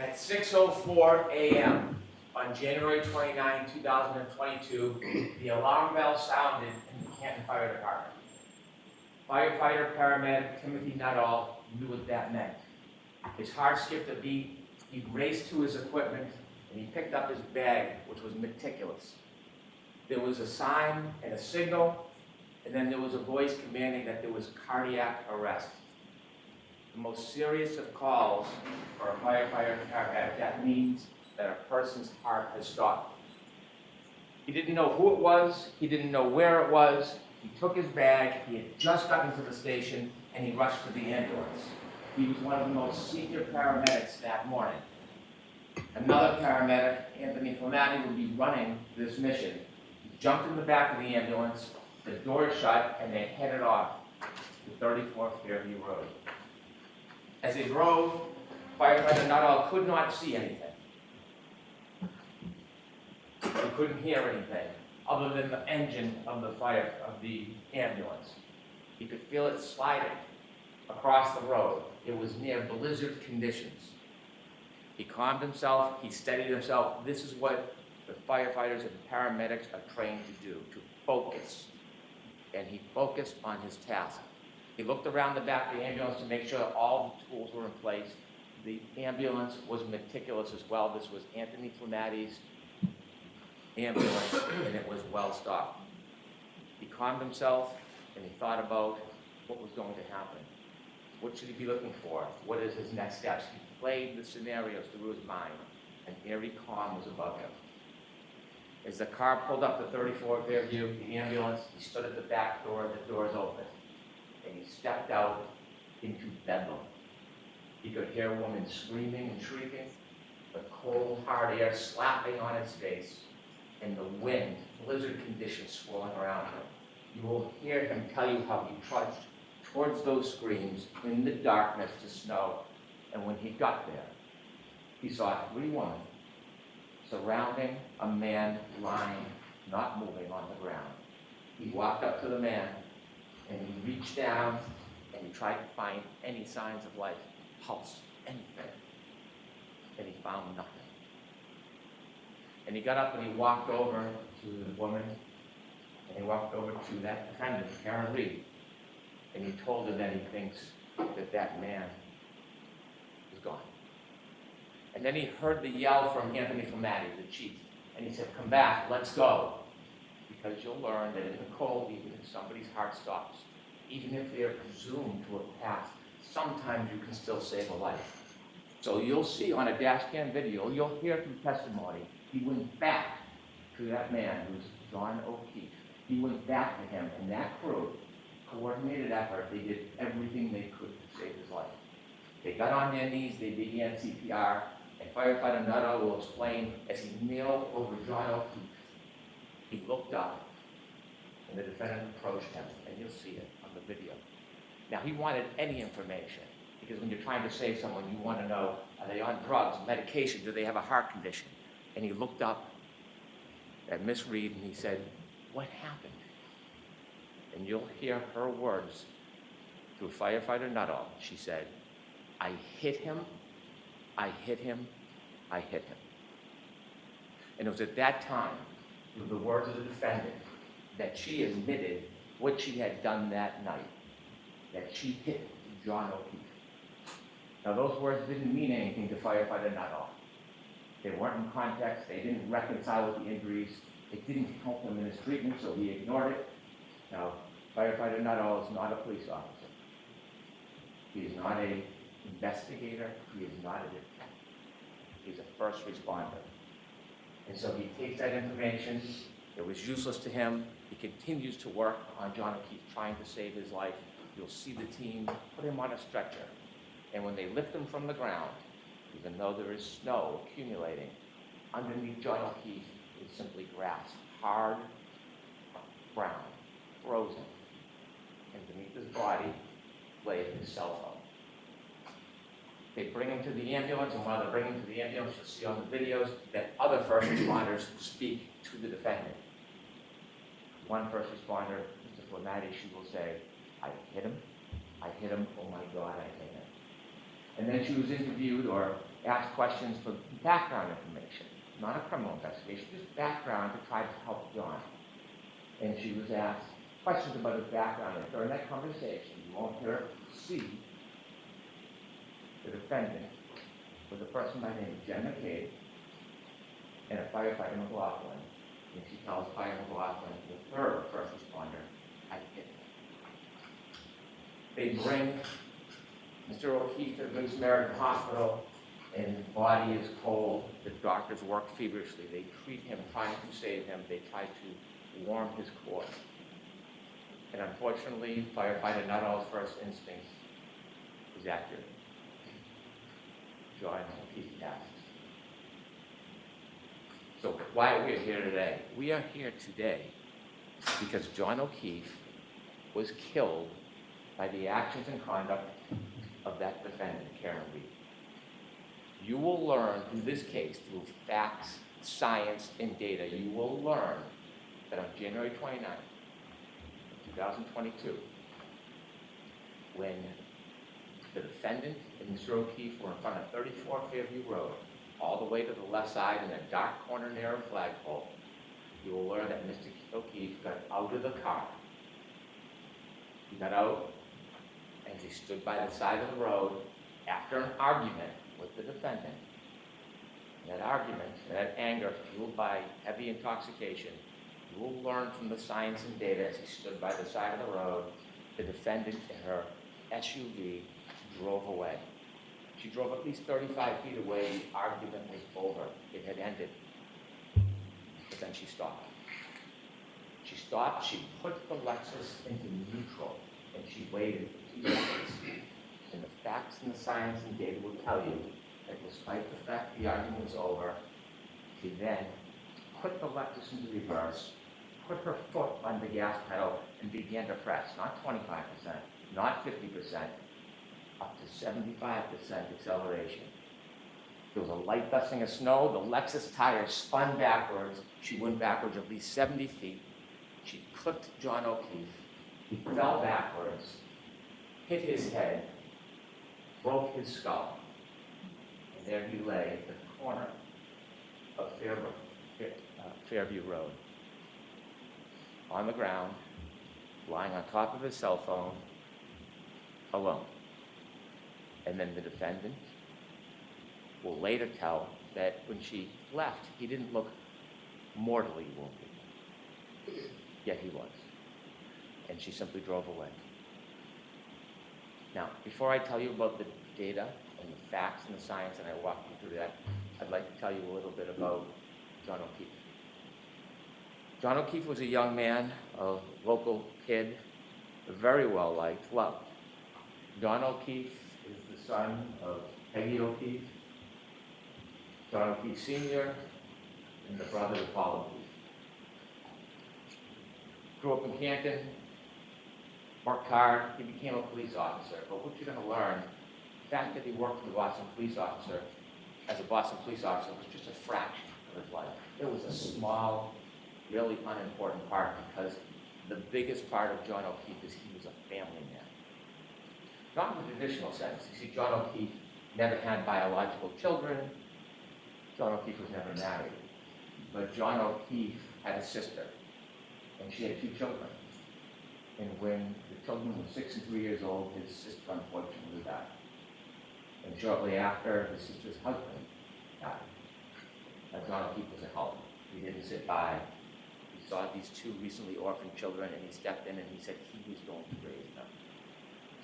At 6:04 a.m. on January 29, 2022, the alarm bell sounded in the Canton Fire Department. Firefighter paramedic Timothy Nuttall knew what that meant. His heart skipped a beat, he raced to his equipment, and he picked up his bag, which was meticulous. There was a sign and a signal, and then there was a voice commanding that there was cardiac arrest. The most serious of calls for a firefighter paramedic, that means that a person's heart has stopped. He didn't know who it was, he didn't know where it was. He took his bag, he had just gotten to the station, and he rushed to the ambulance. He was one of the most senior paramedics that morning. Another paramedic, Anthony Flamati, would be running this mission. He jumped in the back of the ambulance, the door shut, and they headed off to 34 Fairview Road. As they drove, firefighter Nuttall could not see anything. He couldn't hear anything other than the engine of the ambulance. He could feel it sliding across the road. It was near blizzard conditions. He calmed himself, he steadied himself. This is what the firefighters and paramedics are trained to do, to focus. And he focused on his task. He looked around the back of the ambulance to make sure that all the tools were in place. The ambulance was meticulous as well. This was Anthony Flamati's ambulance, and it was well stocked. He calmed himself, and he thought about what was going to happen. What should he be looking for? What is his next steps? He played the scenarios through his mind, and eerie calm was above him. As the car pulled up to 34 Fairview, the ambulance, he stood at the back door, the doors open, and he stepped out into bedlam. He could hear a woman screaming and shrieking, the cold, hard air slapping on his face, and the wind, blizzard conditions swirling around him. You will hear him tell you how he trudged towards those screams in the darkness to snow, and when he got there, he saw 3 women surrounding a man lying, not moving on the ground. He walked up to the man, and he reached down, and he tried to find any signs of life, pulse, anything, and he found nothing. And he got up and he walked over to the woman, and he walked over to that defendant, Karen Reed, and he told her that he thinks that that man is gone. And then he heard the yell from Anthony Flamati, the chief, and he said, "Come back, let's go." Because you'll learn that in the cold, even if somebody's heart stops, even if they're presumed to have passed, sometimes you can still save a life. So you'll see on a dash cam video, you'll hear through testimony, he went back to that man who's John O'Keefe. He went back to him, and that crew, coordinated effort, they did everything they could to save his life. They got on their knees, they began CPR, and firefighter Nuttall will explain as he kneeled over John O'Keefe. He looked up, and the defendant approached him, and you'll see it on the video. Now, he wanted any information, because when you're trying to save someone, you want to know, are they on drugs, medication, do they have a heart condition? And he looked up at Miss Reed, and he said, "What happened?" And you'll hear her words through firefighter Nuttall. She said, "I hit him, I hit him, I hit him." And it was at that time, with the words of the defendant, that she admitted what she had done that night, that she hit John O'Keefe. Now, those words didn't mean anything to firefighter Nuttall. They weren't in context, they didn't reconcile with the injuries, it didn't help him in his treatment, so he ignored it. Now, firefighter Nuttall is not a police officer. He is not an investigator, he is not a detective. He's a first responder. And so he takes that information, it was useless to him, he continues to work on John O'Keefe, trying to save his life. You'll see the team put him on a stretcher, and when they lift him from the ground, even though there is snow accumulating, underneath John O'Keefe is simply grass, hard, brown, frozen, and beneath his body lay his cell phone. They bring him to the ambulance, and while they're bringing him to the ambulance, you'll see on the videos that other first responders speak to the defendant. One first responder, Mr. Flamati, she will say, "I hit him, oh my God, I hit him." And then she was interviewed, or asked questions for background information, not a criminal investigation, just background to try to help John. And she was asked questions about his background. And during that conversation, you won't hear see the defendant was a person by the name of Jen McCabe and a firefighter McLaughlin. And she tells Fire McLaughlin, the third first responder, I hit him. They bring Mr. O'Keefe to the Good Samaritan Hospital, and his body is cold. The doctors work feverishly. They treat him, trying to save him. They try to warm his core. And unfortunately, firefighter Nuttall's first instinct was accurate. John O'Keefe passed. So why are we here today? We are here today because John O'Keefe was killed by the actions and conduct of that defendant, Karen Reed. You will learn through this case, through facts, science, and data, you will learn that on January 29th, 2022, when the defendant and Mr. O'Keefe were in front of 34 Fairview Road, all the way to the left side in a dark corner near a flagpole, you will learn that Mr. O'Keefe got out of the car. He got out and he stood by the side of the road after an argument with the defendant. That argument, that anger fueled by heavy intoxication, you will learn from the science and data as he stood by the side of the road, the defendant in her SUV drove away. She drove at least 35 feet away. The argument was over. It had ended. But then she stopped. She stopped. She put the Lexus into neutral, and she waited for 2 seconds. And the facts and the science and data will tell you that despite the fact the argument was over, she then put the Lexus into reverse, put her foot on the gas pedal, and began to press, not 25%, not 50%, up to 75% acceleration. There was a light dusting of snow. The Lexus tires spun backwards. She went backwards at least 70 feet. She clipped John O'Keefe. He fell backwards, hit his head, broke his skull, and there he lay at the corner of Fairview Road, on the ground, lying on top of his cell phone, alone. And then the defendant will later tell that when she left, he didn't look mortally wounded, yet he was. And she simply drove away. Now, before I tell you about the data and the facts and the science, and I walk you through that, I'd like to tell you a little bit about John O'Keefe. John O'Keefe was a young man, a local kid, very well liked, loved. John O'Keefe is the son of Peggy O'Keefe, John O'Keefe Sr., and the brother of Paul O'Keefe. Grew up in Canton, worked hard, he became a police officer. But what you're going to learn, the fact that he worked for the Boston police officer, as a Boston police officer, was just a fraction of his life. It was a small, really unimportant part, because the biggest part of John O'Keefe is he was a family man. Not in the traditional sense. You see, John O'Keefe never had biological children. John O'Keefe was never married. But John O'Keefe had a sister, and she had 2 children. And when the children were 6 and 3 years old, his sister unfortunately died. And shortly after, his sister's husband died. Now, John O'Keefe was a help. He didn't sit by. He saw these 2 recently orphaned children, and he stepped in and he said he was going to raise them.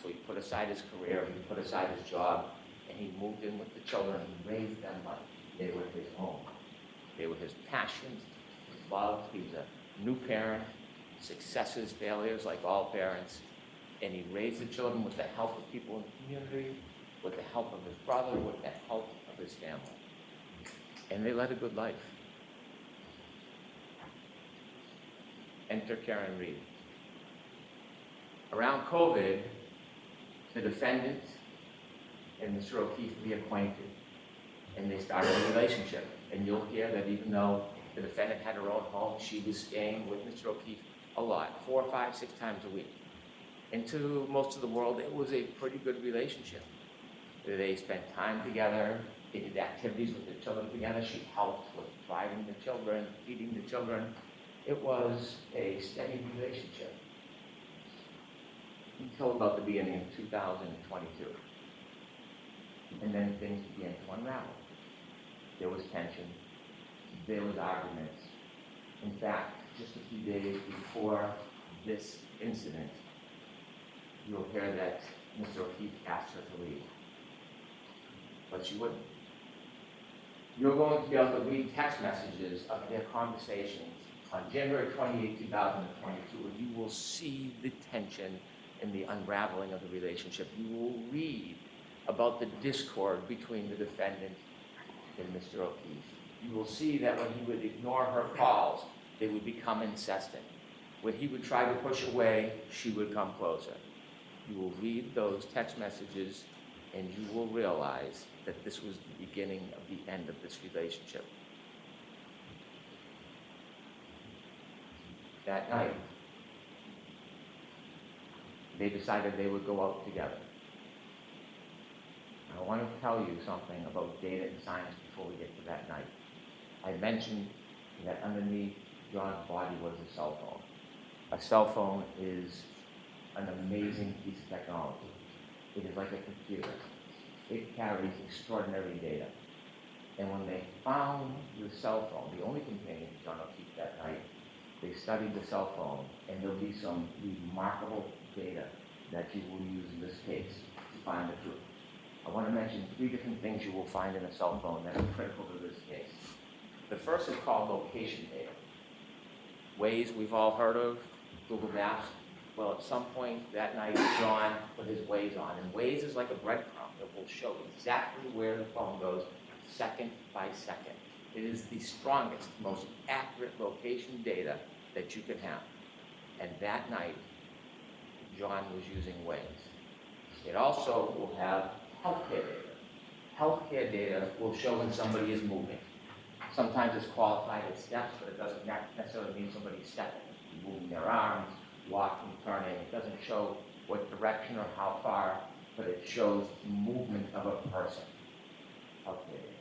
So he put aside his career, he put aside his job, and he moved in with the children and raised them like they were his home. They were his passion, his love. He was a new parent, successes, failures, like all parents. And he raised the children with the help of people in the community, with the help of his brother, with the help of his family. And they led a good life. Enter Karen Reed. Around COVID, the defendant and Mr. O'Keefe reacquainted, and they started a relationship. And you'll hear that even though the defendant had her own home, she was staying with Mr. O'Keefe a lot, 4, 5, 6 times a week. And to most of the world, it was a pretty good relationship. They spent time together, They did activities with the children together. She helped with driving the children, feeding the children. It was a steady relationship until about the beginning of 2022. And then things began to unravel. There was tension. There was arguments. In fact, just a few days before this incident, you'll hear that Mr. O'Keefe asked her to leave, but she wouldn't. You're going to be able to read text messages of their conversations on January 28, 2022, and you will see the tension and the unraveling of the relationship. You will read about the discord between the defendant and Mr. O'Keefe. You will see that when he would ignore her calls, they would become incessant. When he would try to push away, she would come closer. You will read those text messages and you will realize that this was the beginning of the end of this relationship. That night, they decided they would go out together. I want to tell you something about data and science before we get to that night. I mentioned that underneath John's body was a cell phone. A cell phone is an amazing piece of technology. It is like a computer. It carries extraordinary data. And when they found the cell phone, the only companion to John O'Keefe that night, they studied the cell phone, and there'll be some remarkable data that you will use in this case to find the truth. I want to mention 3 different things you will find in a cell phone that are critical to this case. The first is called location data. Waze we've all heard of, Google Maps. Well, at some point that night, John put his Waze on, and Waze is like a breadcrumb that will show exactly where the phone goes second by second. It is the strongest, most accurate location data that you can have. And that night, John was using Waze. It also will have healthcare data. Healthcare data will show when somebody is moving. Sometimes it's qualified as steps, but it doesn't necessarily mean somebody's stepping. Moving their arms, walking, turning. It doesn't show what direction or how far, but it shows movement of a person. Healthcare data.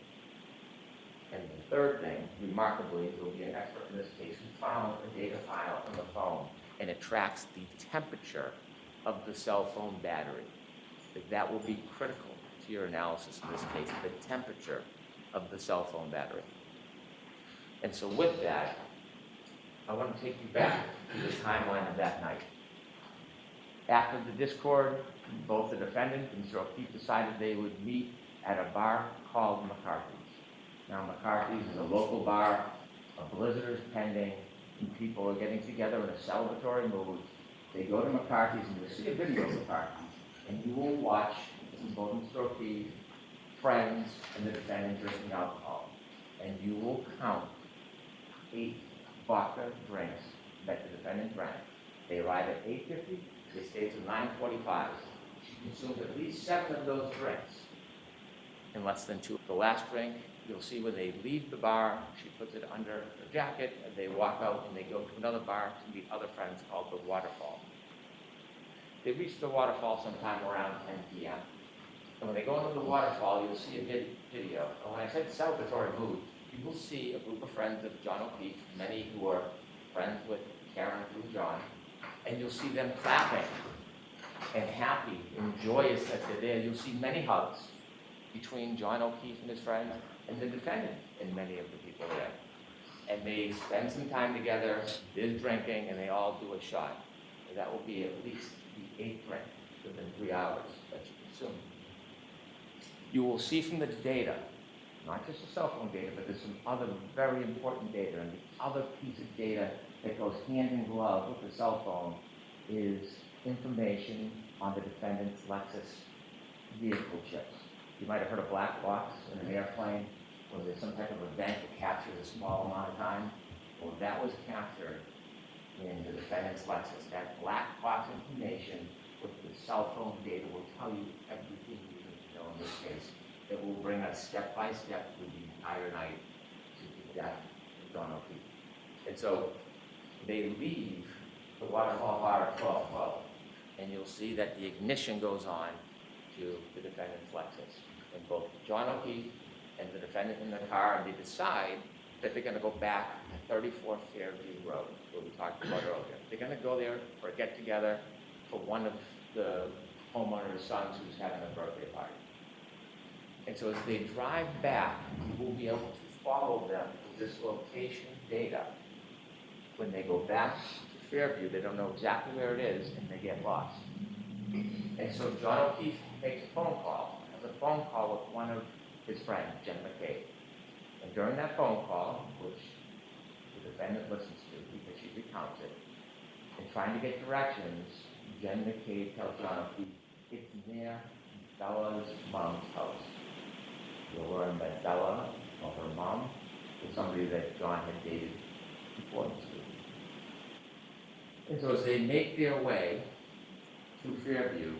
And the third thing, remarkably, there will be an expert in this case who found a data file on the phone, and it tracks the temperature of the cell phone battery. That will be critical to your analysis in this case, the temperature of the cell phone battery. And so with that, I want to take you back to the timeline of that night. After the discord, both the defendant and Mr. O'Keefe decided they would meet at a bar called McCarthy's. Now, McCarthy's is a local bar, a blizzard is pending, and people are getting together in a celebratory mood. They go to McCarthy's and you'll see a video of McCarthy's, and you will watch both Mr. O'Keefe, friends, and the defendant drinking alcohol. And you will count 8 vodka drinks that the defendant drank. They arrive at 8:50, they stay till 9:45. She consumed at least 7 of those drinks in less than 2. The last drink, you'll see when they leave the bar, she puts it under her jacket, and they walk out and they go to another bar to meet other friends called the Waterfall. They reach the Waterfall sometime around 10 p.m. And when they go into the Waterfall, you'll see a video. And when I said celebratory mood, you will see a group of friends of John O'Keefe, many who are friends with Karen through John, and you'll see them clapping and happy and joyous that they're there. You'll see many hugs between John O'Keefe and his friends and the defendant and many of the people there. And they spend some time together, there's drinking, and they all do a shot. And that will be at least the 8th drink within 3 hours that you consume. You will see from the data, not just the cell phone data, but there's some other very important data, and the other piece of data that goes hand in glove with the cell phone is information on the defendant's Lexus vehicle chips. You might have heard of black box in an airplane, where there's some type of event that captures a small amount of time. Well, that was captured in the defendant's Lexus. That black box information with the cell phone data will tell you everything you need to know in this case. It will bring us step by step through the entire night to the death of John O'Keefe. And so they leave the Waterfall Bar at 12:12, and you'll see that the ignition goes on to the defendant's Lexus. And both John O'Keefe and the defendant in the car, and they decide that they're gonna go back to 34 Fairview Road, where we talked about earlier. They're gonna go there for a get-together for one of the homeowner's sons who's having a birthday party. And so as they drive back, you will be able to follow them with this location data. When they go back to Fairview, they don't know exactly where it is, and they get lost. And so John O'Keefe makes a phone call, has a phone call with one of his friends, Jen McCabe. And during that phone call, which the defendant listens to because she recounts it, and trying to get directions, Jen McCabe tells John O'Keefe, it's near Bella's mom's house. You'll learn that Bella, or her mom, was somebody that John had dated before the school. And so as they make their way to Fairview,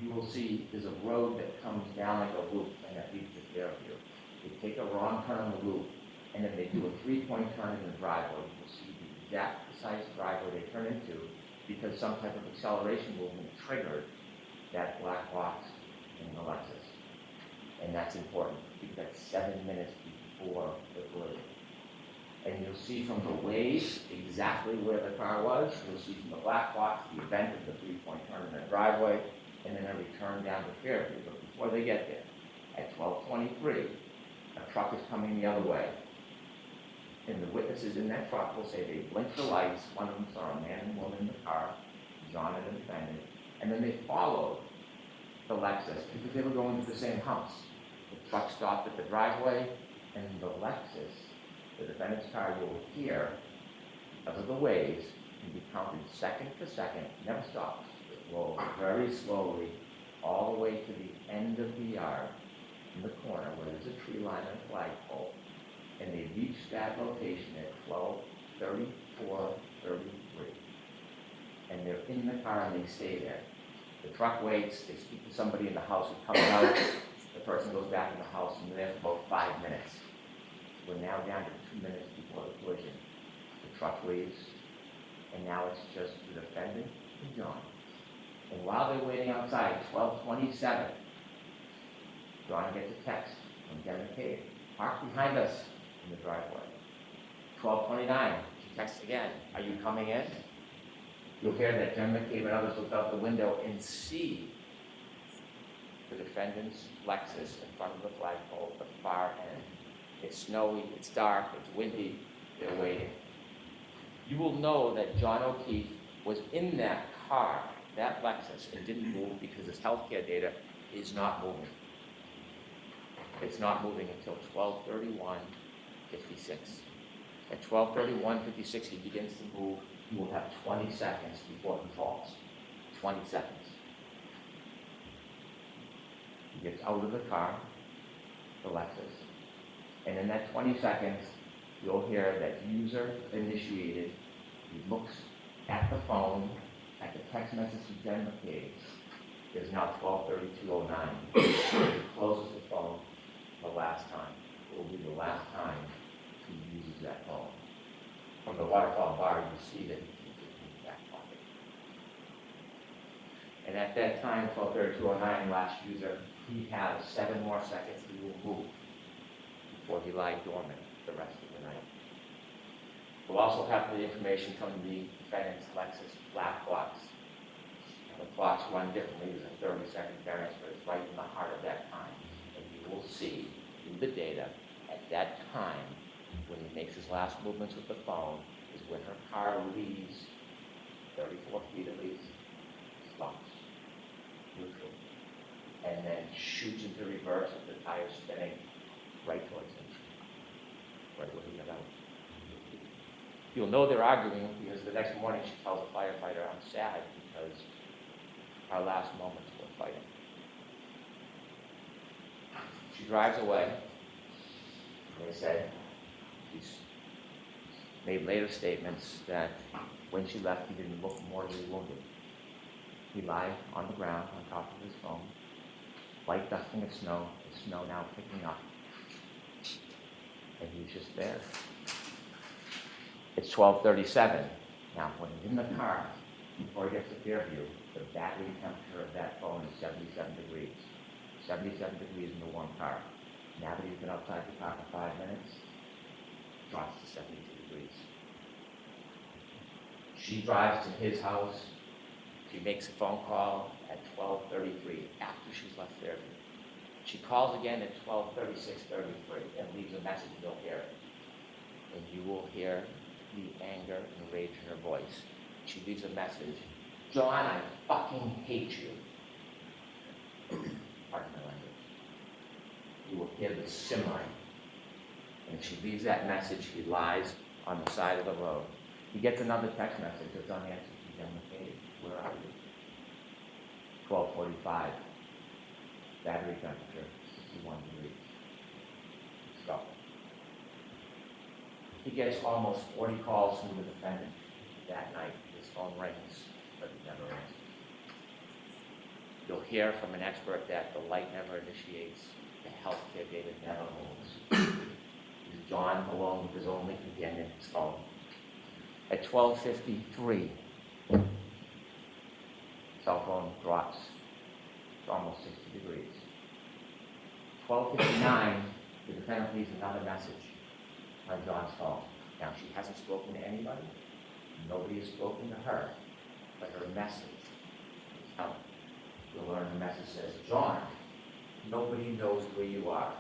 you will see there's a road that comes down like a loop and that leads to Fairview. They take a wrong turn on the loop, and then they do a three-point turn in the driveway. You'll see the exact precise driveway they turn into because some type of acceleration movement triggered that black box in the Lexus. And that's important because that's 7 minutes before the collision. And you'll see from the waves exactly where the car was. You'll see from the black box the event of the three-point turn in the driveway, and then a return down to Fairview. But before they get there, at 12:23, a truck is coming the other way. And the witnesses in that truck will say they blinked the lights. One of them saw a man and woman in the car, John and the defendant, and then they followed the Lexus because they were going to the same house. The truck stopped at the driveway, and the Lexus, the defendant's car, you will hear, because of the waves, can be counted second to second, never stops. It rolls very slowly all the way to the end of the yard in the corner where there's a tree line and a flagpole. And they reach that location at 12:34:33. And they're in the car and they stay there. The truck waits, they speak to somebody in the house who comes out, the person goes back in the house and they're there for about 5 minutes. We're now down to 2 minutes before the collision. The truck leaves, and now it's just the defendant and John. And while they're waiting outside, 12:27, John gets a text from Jen McCabe. Park behind us in the driveway. 12:29, she texts again. Are you coming in? You'll hear that Jen McCabe and others look out the window and see the defendant's Lexus in front of the flagpole at the far end. It's snowy, it's dark, it's windy, they're waiting. You will know that John O'Keefe was in that car, that Lexus, and didn't move because his healthcare data is not moving. It's not moving until 12:31:56. At 12:31:56, he begins to move. He will have 20 seconds before he falls. 20 seconds. He gets out of the car, the Lexus, and in that 20 seconds, you'll hear that user initiated. He looks at the phone, at the text message from Jen McCabe. It is now 12:32:09. He closes the phone the last time. It will be the last time he uses that phone. From the waterfall bar, you see that he keeps it in his back pocket. And at that time, 12:32:09, last user, he has 7 more seconds he will move before he lies dormant the rest of the night. We'll also have the information from the defendant's Lexus black box. And the clocks run differently. There's a 30-second variance, but it's right in the heart of that time. And you will see through the data at that time, when he makes his last movements with the phone, is when her car leaves 34 feet at least, stops, neutral, and then shoots into reverse with the tires spinning right towards him, right where he got out. You'll know they're arguing because the next morning she tells a firefighter, I'm sad because our last moments were fighting. She drives away. They said she's made later statements that when she left, he didn't look mortally wounded. He lied on the ground on top of his phone, light dusting of snow, the snow now picking up. And he was just there. It's 12:37. Now, when he's in the car, before he gets to Fairview, the battery temperature of that phone is 77 degrees. 77 degrees in the warm car. Now that he's been outside the car for 5 minutes, drops to 72 degrees. She drives to his house. She makes a phone call at 12:33 after she's left Fairview. She calls again at 12:33 and leaves a message. You'll hear it. And you will hear the anger and rage in her voice. She leaves a message. John, I fucking hate you. Pardon my language. You will hear the simmering. And she leaves that message. He lies on the side of the road. He gets another text message that's unanswered from Jen McCabe. Where are you? 12:45. Battery temperature, 61 degrees. Let's go. He gets almost 40 calls from the defendant that night. His phone rings, but he never answers. You'll hear from an expert that the light never initiates, the healthcare data never moves. Is John alone with his only companion, his phone? At 12:53, cell phone drops. It's almost 60 degrees. 12:59, the defendant leaves another message on John's phone. Now, she hasn't spoken to anybody. Nobody has spoken to her. But her message is out. You'll learn the message says, John, nobody knows where you are.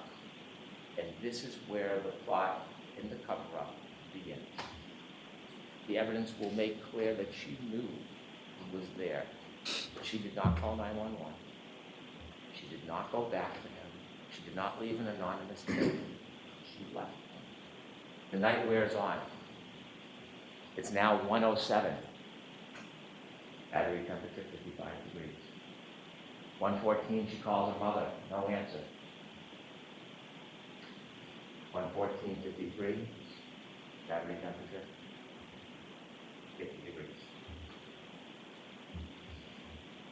And this is where the plot in the cover-up begins. The evidence will make clear that she knew he was there. She did not call 911. She did not go back to him. She did not leave an anonymous tip. She left him. The night wears on. It's now 1:07. Battery temperature 55 degrees. 1:14, she calls her mother. No answer. 1:14:53. Battery temperature 50 degrees.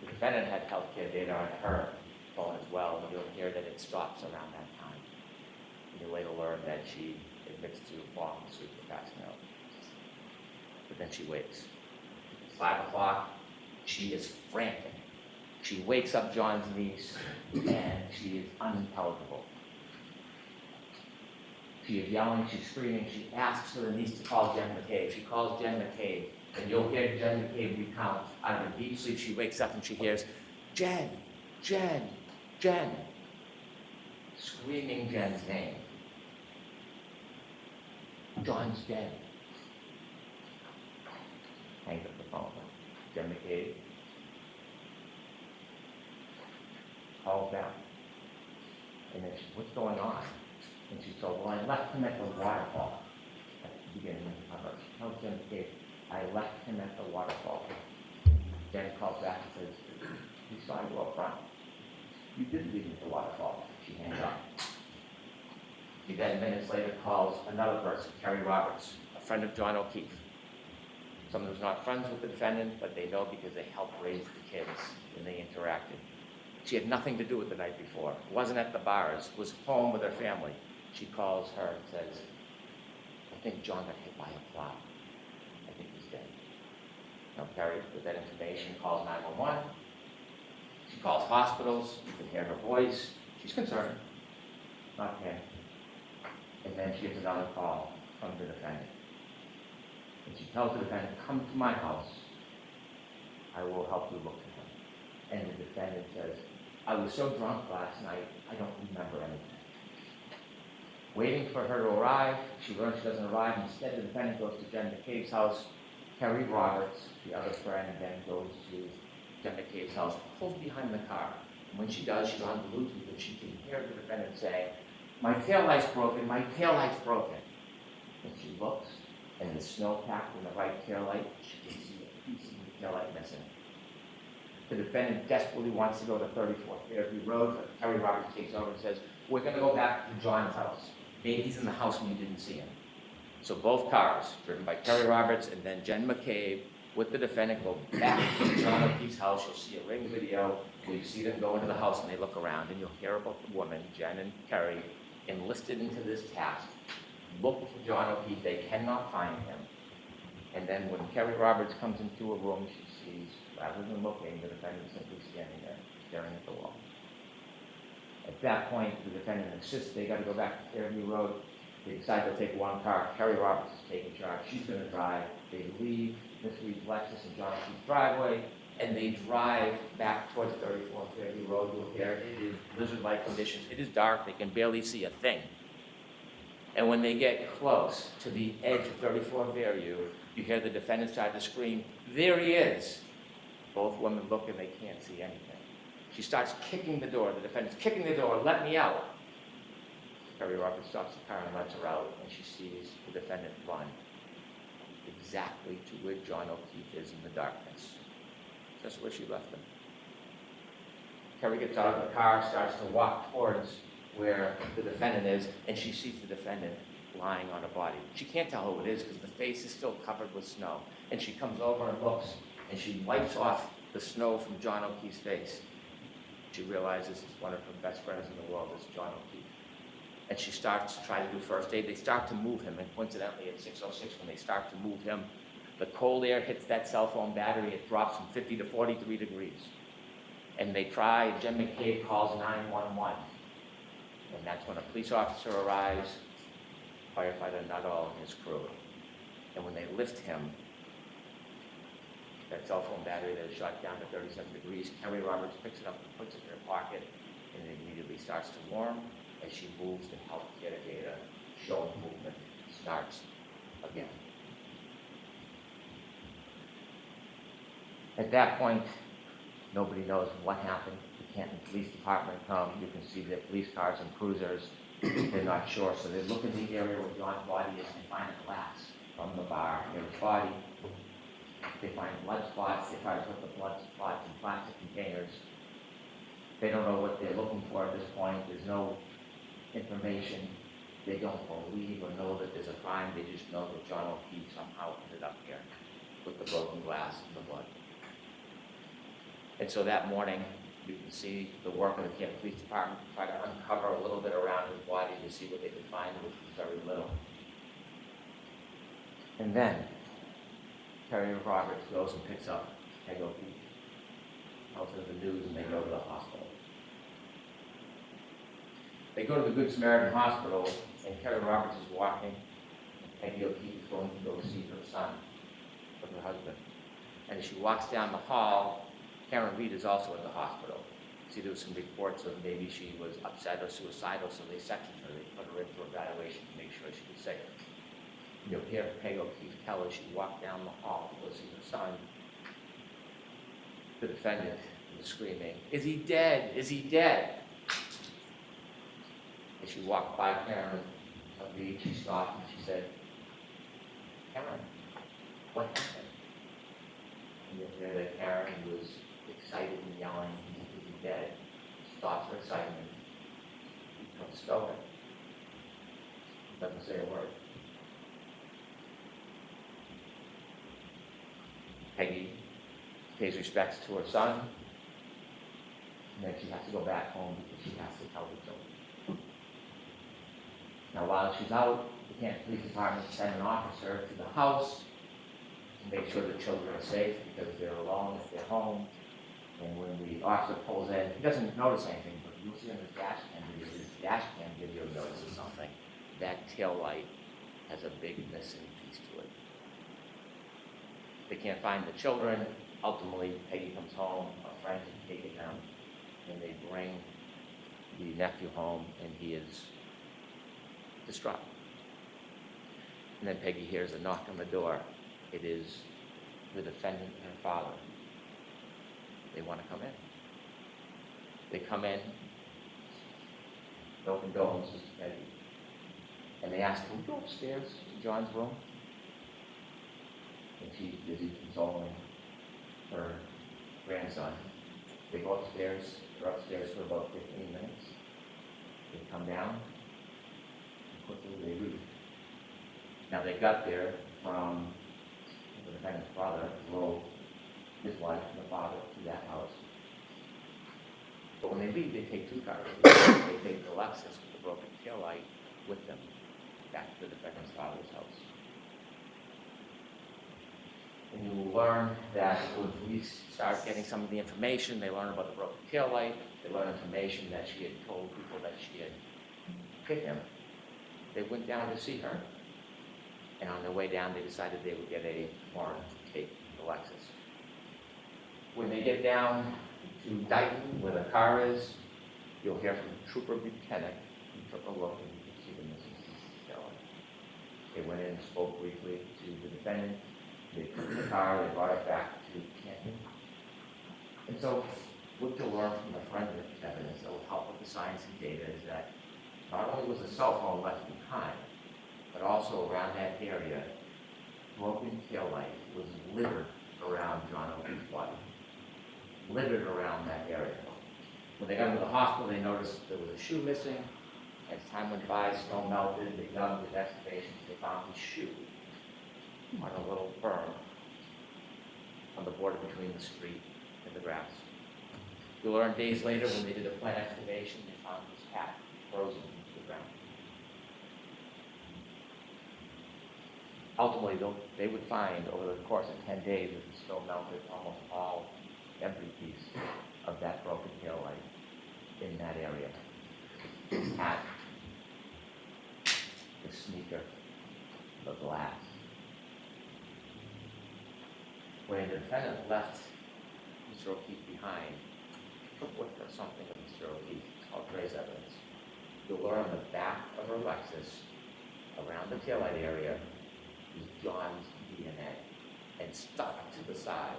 The defendant had healthcare data on her phone as well, and you'll hear that it stops around that time. And you later learn that she admits to falling asleep or passing out. But then she wakes. It's 5 o'clock. She is frantic. She wakes up John's niece, and she is unintelligible. She is yelling, she's screaming, she asks for the niece to call Jen McCabe. She calls Jen McCabe, and you'll hear Jen McCabe recount. Out of a deep sleep, she wakes up and she hears, Jen, Jen, Jen, screaming Jen's name. John's dead. Hangs up the phone. Jen McCabe calls back. And then she, what's going on? And she told, well, I left him at the waterfall at the beginning of the cover. She tells Jen McCabe, I left him at the waterfall. Jen calls back and says, he saw you up front. You did leave him at the waterfall. She hangs up. She then minutes later calls another person, Kerry Roberts, a friend of John O'Keefe. Someone who's not friends with the defendant, but they know because they helped raise the kids and they interacted. She had nothing to do with the night before. Wasn't at the bars, was home with her family. She calls her and says, I think John got hit by a plow. I think he's dead. Now Kerry, with that information, calls 911. She calls hospitals. You can hear her voice. She's concerned, not him. And then she gets another call from the defendant. And she tells the defendant, come to my house. I will help you look for him. And the defendant says, I was so drunk last night, I don't remember anything. Waiting for her to arrive, she learns she doesn't arrive. Instead, the defendant goes to Jen McCabe's house. Kerry Roberts, the other friend, then goes to Jen McCabe's house, pulls behind the car. And when she does, she's on Bluetooth, and she can hear the defendant say, my taillight's broken, my taillight's broken. And she looks, and the snow packed in the right taillight, she can see a piece of the taillight missing. The defendant desperately wants to go to 34th Fairview Road, but Kerry Roberts takes over and says, we're going to go back to John's house. Maybe he's in the house and you didn't see him. So both cars, driven by Kerry Roberts and then Jen McCabe, with the defendant, go back to John O'Keefe's house. You'll see a ring video where you see them go into the house and they look around, and you'll hear about the woman, Jen and Kerry, enlisted into this task. Look for John O'Keefe. They cannot find him. And then when Kerry Roberts comes into a room, she sees, rather than looking, the defendant simply standing there, staring at the wall. At At that point, the defendant insists they gotta go back to Fairview Road. They decide they'll take one car. Carrie Roberts is taking charge. She's gonna drive. They leave Miss Reed's Lexus in John Keith's driveway, and they drive back towards 34 Fairview Road. Look there, it is blizzard-like conditions. It is dark. They can barely see a thing. And when they get close to the edge of 34 Fairview, you hear the defendant start to scream, "There he is!" Both women look and they can't see anything. She starts kicking the door. The defendant's kicking the door, "Let me out!" Carrie Roberts stops the car and lets her out, and she sees the defendant run exactly to where John O'Keefe is in the darkness, just where she left him. Carrie gets out of the car, starts to walk towards where the defendant is, and she sees the defendant lying on a body. She can't tell who it is because the face is still covered with snow. And she comes over and looks, and she wipes off the snow from John O'Keefe's face. She realizes it's one of her best friends in the world is John O'Keefe. And she starts to try to do first aid. They start to move him, and coincidentally at 6:06 when they start to move him, the cold air hits that cell phone battery. It drops from 50 to 43 degrees. And they try, Jen McCabe calls 911. And that's when a police officer arrives, firefighter Nuttall and his crew. And when they lift him, that cell phone battery that is shot down to 37 degrees, Carrie Roberts picks it up and puts it in her pocket, and it immediately starts to warm as she moves to help get a data, showing movement starts again. At that point, nobody knows what happened. The Canton Police Department come. You can see the police cars and cruisers. They're not sure, so they look in the area where John's body is and find a glass from the bar near his body. They find blood spots. They try to put the blood spots in plastic containers. They don't know what they're looking for at this point. There's no information. They don't believe or know that there's a crime. They just know that John O'Keefe somehow ended up here with the broken glass and the blood. And so that morning, you can see the work of the Canton Police Department try to uncover a little bit around his body to see what they could find, which was very little. And then, Carrie Roberts goes and picks up Hank O'Keefe, tells her the news, and they go to the hospital. They go to the Good Samaritan Hospital, and Carrie Roberts is walking, and Hank O'Keefe is going to go see her son, with her husband. And as she walks down the hall, Karen Reed is also in the hospital. See, there was some reports of maybe she was upset or suicidal, so they sectioned her. They put her in for evaluation to make sure she was safe. You'll hear Peg O'Keefe tell her she walked down the hall to go see her son. The defendant was screaming, "Is he dead? Is he dead?" As she walked by Karen Reed, she stopped and she said, "Karen, what happened?" And you'll hear that Karen was excited and yelling, "Is he dead?" She stops her excitement, becomes stoic, doesn't say a word. Peggy pays respects to her son, and then she has to go back home because she has to tell the children. Now, while she's out, the Canton Police Department sent an officer to the house to make sure the children are safe because they're alone if they're home. And when the officer pulls in, he doesn't notice anything, but you'll see on his dash cam video notices something. That tail light has a big missing piece to it. They can't find the children. Ultimately, Peggy comes home, her friends have taken them, and they bring the nephew home, and he is distraught. And then Peggy hears a knock on the door. It is the defendant and her father. They want to come in. They come in, no condolences to Peggy, and they ask, "Can we go upstairs to John's room?" And she's busy consoling her grandson. They go upstairs. They're upstairs for about 15 minutes. They come down, and quickly they leave. Now they got there from the defendant's father, drove his wife and the father to that house. But when they leave, they take two cars. They take the Lexus with the broken taillight with them back to the defendant's father's house. And you will learn that when police start getting some of the information, they learn about the broken tail light, they learn information that she had told people that she had hit him. They went down to see her. And on their way down, they decided they would get a warrant to take the Lexus. When they get down to Dighton, where the car is, you'll hear from Trooper Buchanan. He took a look and you can see the missing tail light. They went in and spoke briefly to the defendant. They took the car, they brought it back to Canton. And so what you'll learn from the forensic evidence that will help with the science and data is that not only was the cell phone left behind, but also around that area, broken tail light was littered around John O'Keefe's body. Littered around that area. When they got into the hospital, they noticed there was a shoe missing. As time went by, snow melted, they dug with excavations, they found his shoe on a little berm on the border between the street and the grass. We learned days later when they did a plant excavation, they found his hat frozen into the ground. Ultimately, they would find over the course of 10 days that the snow melted almost all, every piece of that broken tail light in that area. His hat, the sneaker, the glass. When the defendant left Mr. O'Keefe behind, he took with her something of Mr. O'Keefe. It's called trace evidence. You'll learn on the back of her Lexus, around the taillight area, is John's DNA, and stuck to the side,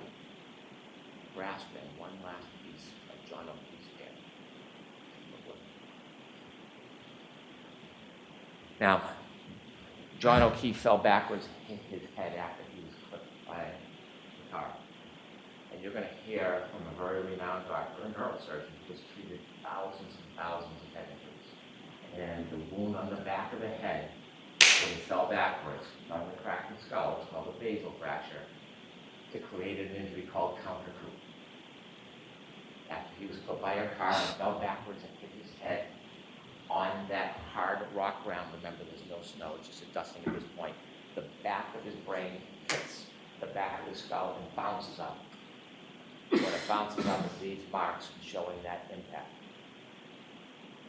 grasping one last piece of John O'Keefe's hair. Now, John O'Keefe fell backwards and hit his head after he was clipped by the car. And you're going to hear from a very renowned doctor, a neurosurgeon, who has treated thousands and thousands of head injuries. And the wound on the back of the head, when he fell backwards, not only cracked the skull, it's called a basal fracture, it created an injury called counter-coup. After he was put by a car and fell backwards and hit his head on that hard rock ground, remember there's no snow, it's just a dusting at this point, the back of his brain hits the back of his skull and bounces up. When it bounces up, it leaves marks showing that impact.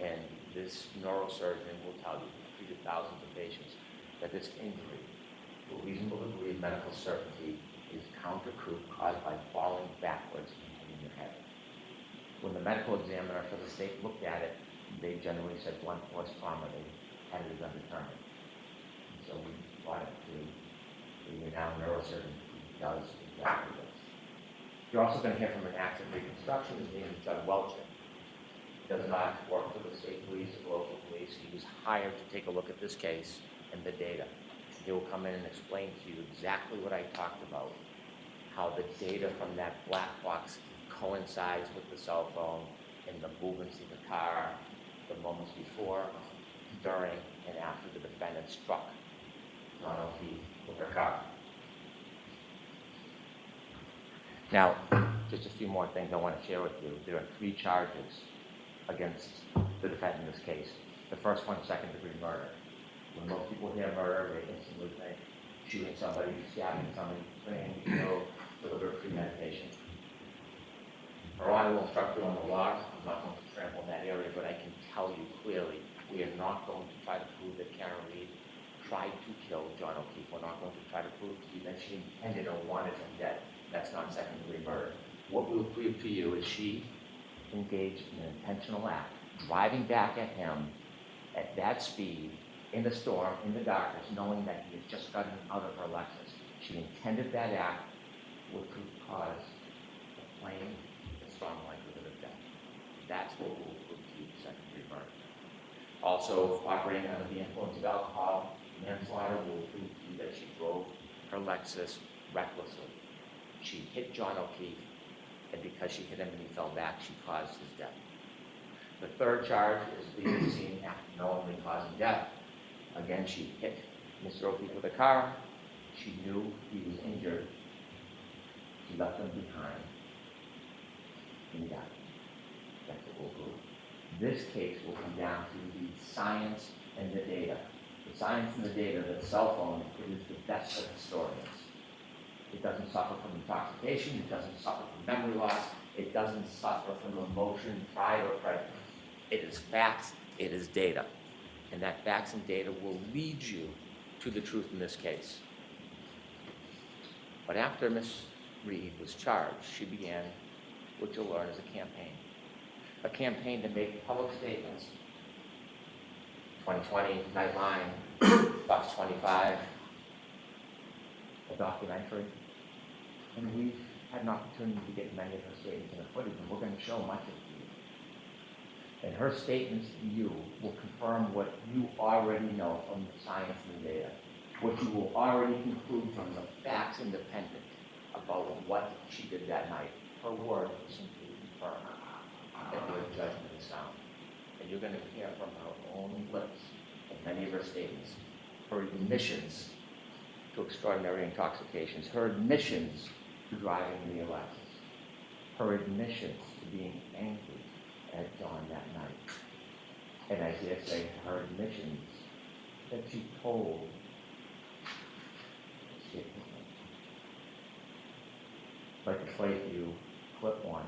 And this neurosurgeon will tell you, treated thousands of patients, that this injury, to a reasonable degree of medical certainty, is counter-coup caused by falling backwards and hitting your head. When the medical examiner for the state looked at it, they generally said blunt force trauma. They had it as undetermined. And so we brought it to the renowned neurosurgeon who does exactly this. You're also going to hear from an active reconstruction. His name is Judd Welcher. He does not work for the state police or local police. He was hired to take a look at this case and the data. He will come in and explain to you exactly what I talked about, how the data from that black box coincides with the cell phone and the movements of the car, the moments before, during, and after the defendant struck John O'Keefe with her car. Now, just a few more things I want to share with you. There are 3 charges against the defendant in this case. The first one, second-degree murder. When most people hear murder, they instantly think shooting somebody, stabbing somebody, killing, deliberate premeditation. Our Honor will instruct you on the law. I'm not going to trample in that area, but I can tell you clearly, we are not going to try to prove that Karen Reed tried to kill John O'Keefe. We're not going to try to prove to you that she intended or wanted him dead. That's not second-degree murder. What we'll prove to you is she engaged in an intentional act, driving back at him at that speed, in the storm, in the darkness, knowing that he had just gotten out of her Lexus. She intended that act would cause a plain and strong likelihood of death. That's what we'll prove to you, second-degree murder. Also, operating under the influence of alcohol, manslaughter will prove to you that she drove her Lexus recklessly. She hit John O'Keefe, and because she hit him and he fell back, she caused his death. The third charge is the obscene act knowingly causing death. Again, she hit Mr. O'Keefe with a car. She knew he was injured. She left him behind. And he died. That's what we'll prove. This case will come down to the science and the data. The science and the data that cell phone is the best of historians. It doesn't suffer from intoxication. It doesn't suffer from memory loss. It doesn't suffer from emotion, pride, or prejudice. It is facts. It is data. And that facts and data will lead you to the truth in this case. But after Ms. Reed was charged, she began what you'll learn as a campaign to make public statements. 2020, Nightline, Fox 25, a documentary. And we've had an opportunity to get many of her statements in the footage, and we're going to show much of it to you. And her statements to you will confirm what you already know from the science and the data, what you will already conclude from the facts independent about what she did that night. Her word will simply confirm that her judgment is sound. And you're going to hear from her own lips in many of her statements, her admissions to extraordinary intoxications, her admissions to driving the Lexus, her admissions to being angry at John that night. And I dare say her admissions that she told she had committed. I'd like to play for you clip one.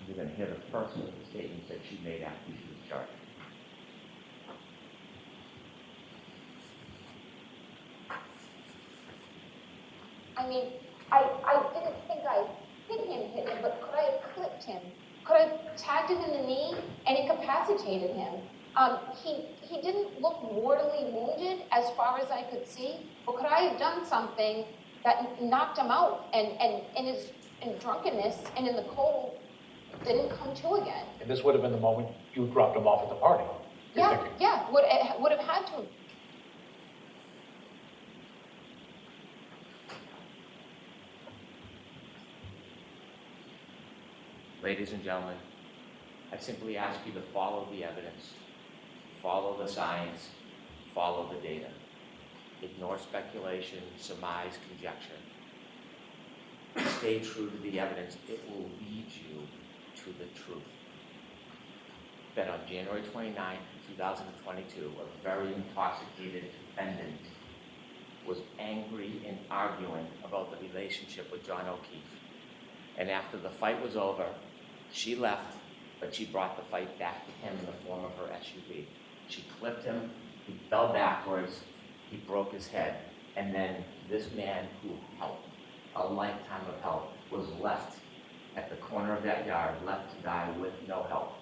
You're going to hear the first of the statements that she made after she was charged. I mean, I didn't think I hit him, but could I have clipped him? Could I have tagged him in the knee and incapacitated him? He didn't look mortally wounded as far as I could see, but could I have done something that knocked him out and in drunkenness and in the cold didn't come to again? And this would have been the moment you dropped him off at the party. Yeah, would have had to. Ladies and gentlemen, I simply ask you to follow the evidence, follow the science, follow the data. Ignore speculation, surmise, conjecture. Stay true to the evidence. It will lead you to the truth. That on January 29, 2022, a very intoxicated defendant was angry and arguing about the relationship with John O'Keefe. And after the fight was over, she left, but she brought the fight back to him in the form of her SUV. She clipped him, he fell backwards, he broke his head, and then this man who helped, a lifetime of help, was left at the corner of that yard, left to die with no help.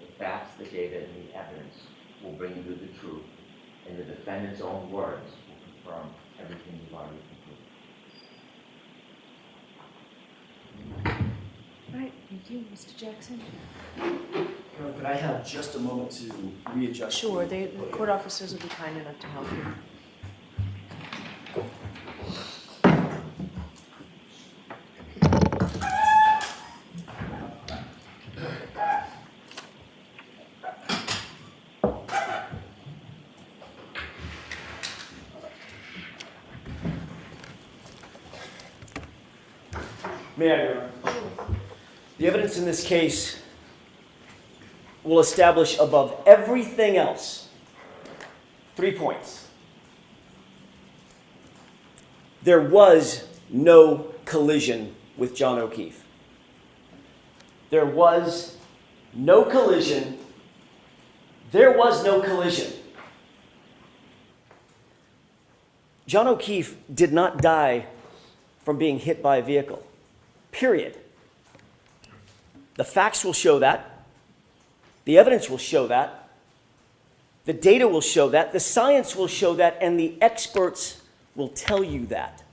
The facts, the data, and the evidence will bring you to the truth, and the defendant's own words will confirm everything you've already concluded. All right, thank you, Mr. Jackson. Could I have just a moment to readjust? Sure, the court officers will be kind enough to help you. May I, Your Honor? The evidence in this case will establish above everything else 3 points. There was no collision with John O'Keefe. There was no collision. There was no collision. John O'Keefe did not die from being hit by a vehicle. Period. The facts will show that. The evidence will show that. The data will show that. The science will show that. And the experts will tell you that.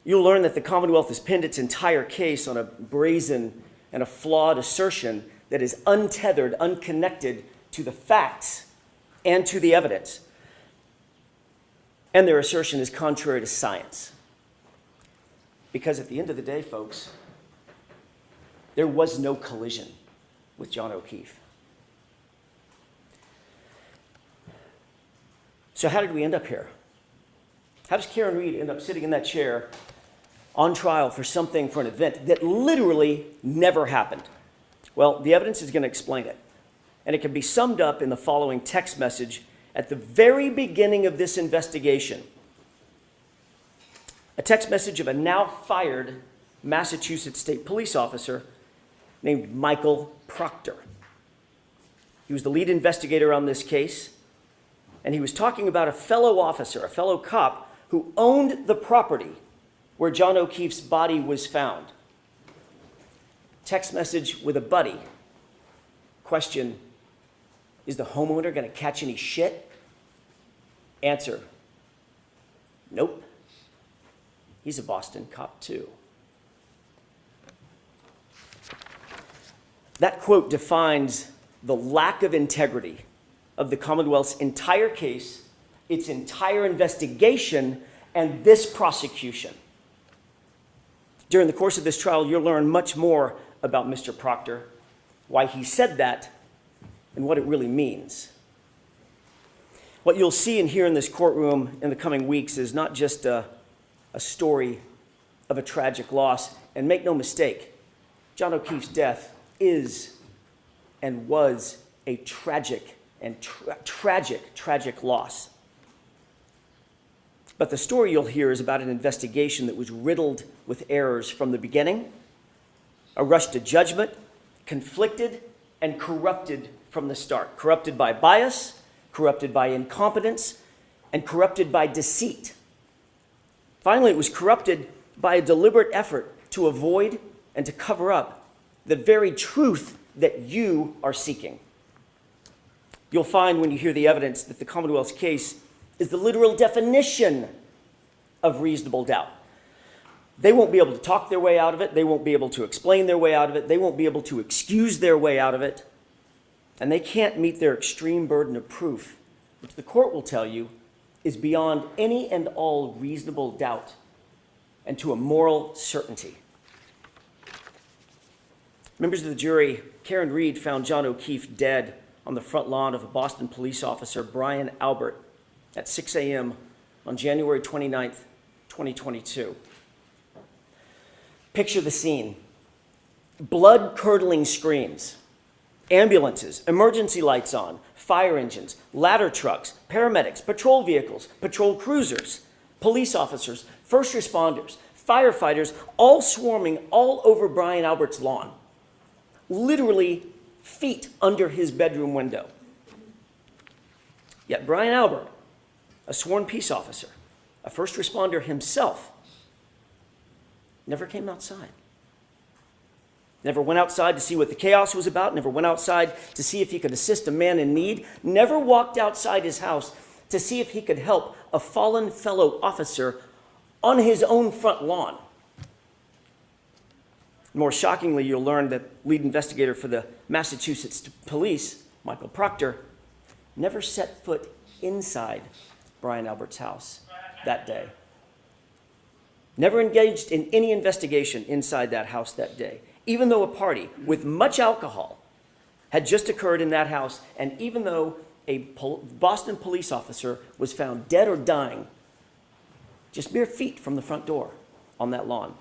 You'll learn that the Commonwealth has pinned its entire case on a brazen and a flawed assertion that is untethered, unconnected to the facts and to the evidence. And their assertion is contrary to science. Because at the end of the day, folks, there was no collision with John O'Keefe. So how did we end up here? How does Karen Reed end up sitting in that chair on trial for an event that literally never happened? Well, the evidence is going to explain it. And it can be summed up in the following text message at the very beginning of this investigation, a text message of a now fired Massachusetts State Police officer named Michael Proctor. He was the lead investigator on this case, and he was talking about a fellow officer, a fellow cop, who owned the property where John O'Keefe's body was found. Text message with a buddy. Question, is the homeowner going to catch any shit? Answer, nope. He's a Boston cop too. That quote defines the lack of integrity of the Commonwealth's entire case, its entire investigation, and this prosecution. During the course of this trial, you'll learn much more about Mr. Proctor, why he said that, and what it really means. What you'll see and hear in this courtroom in the coming weeks is not just a story of a tragic loss. And make no mistake, John O'Keefe's death is and was a tragic loss. But the story you'll hear is about an investigation that was riddled with errors from the beginning, a rush to judgment, conflicted and corrupted from the start. Corrupted by bias, corrupted by incompetence, and corrupted by deceit. Finally, it was corrupted by a deliberate effort to avoid and to cover up the very truth that you are seeking. You'll find when you hear the evidence that the Commonwealth's case is the literal definition of reasonable doubt. They won't be able to talk their way out of it. They won't be able to explain their way out of it. They won't be able to excuse their way out of it. And they can't meet their extreme burden of proof, which the court will tell you is beyond any and all reasonable doubt and to a moral certainty. Members of the jury, Karen Reed found John O'Keefe dead on the front lawn of a Boston police officer, Brian Albert, at 6 a.m. on January 29th, 2022. Picture the scene. Blood-curdling screams, ambulances, emergency lights on, fire engines, ladder trucks, paramedics, patrol vehicles, patrol cruisers, police officers, first responders, firefighters, all swarming all over Brian Albert's lawn, literally feet under his bedroom window. Yet Brian Albert, a sworn peace officer, a first responder himself, never came outside. Never went outside to see what the chaos was about, never went outside to see if he could assist a man in need, never walked outside his house to see if he could help a fallen fellow officer on his own front lawn. More shockingly, you'll learn that lead investigator for the Massachusetts Police, Michael Proctor, never set foot inside Brian Albert's house that day. Never engaged in any investigation inside that house that day, even though a party with much alcohol had just occurred in that house, and even though a Boston police officer was found dead or dying just mere feet from the front door on that lawn.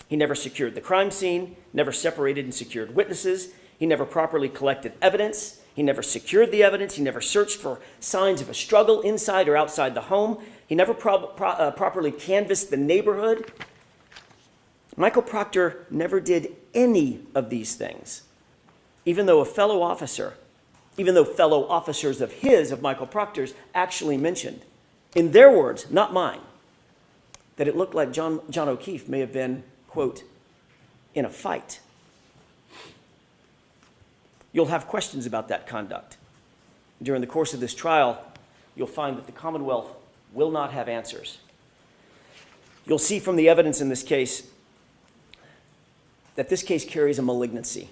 He never secured the crime scene, never separated and secured witnesses. He never properly collected evidence. He never secured the evidence. He never searched for signs of a struggle inside or outside the home. He never properly canvassed the neighborhood. Michael Proctor never did any of these things, even though fellow officers of Michael Proctor's actually mentioned, in their words, not mine, that it looked like John O'Keefe may have been, quote, in a fight. You'll have questions about that conduct. During the course of this trial, you'll find that the Commonwealth will not have answers. You'll see from the evidence in this case that this case carries a malignancy,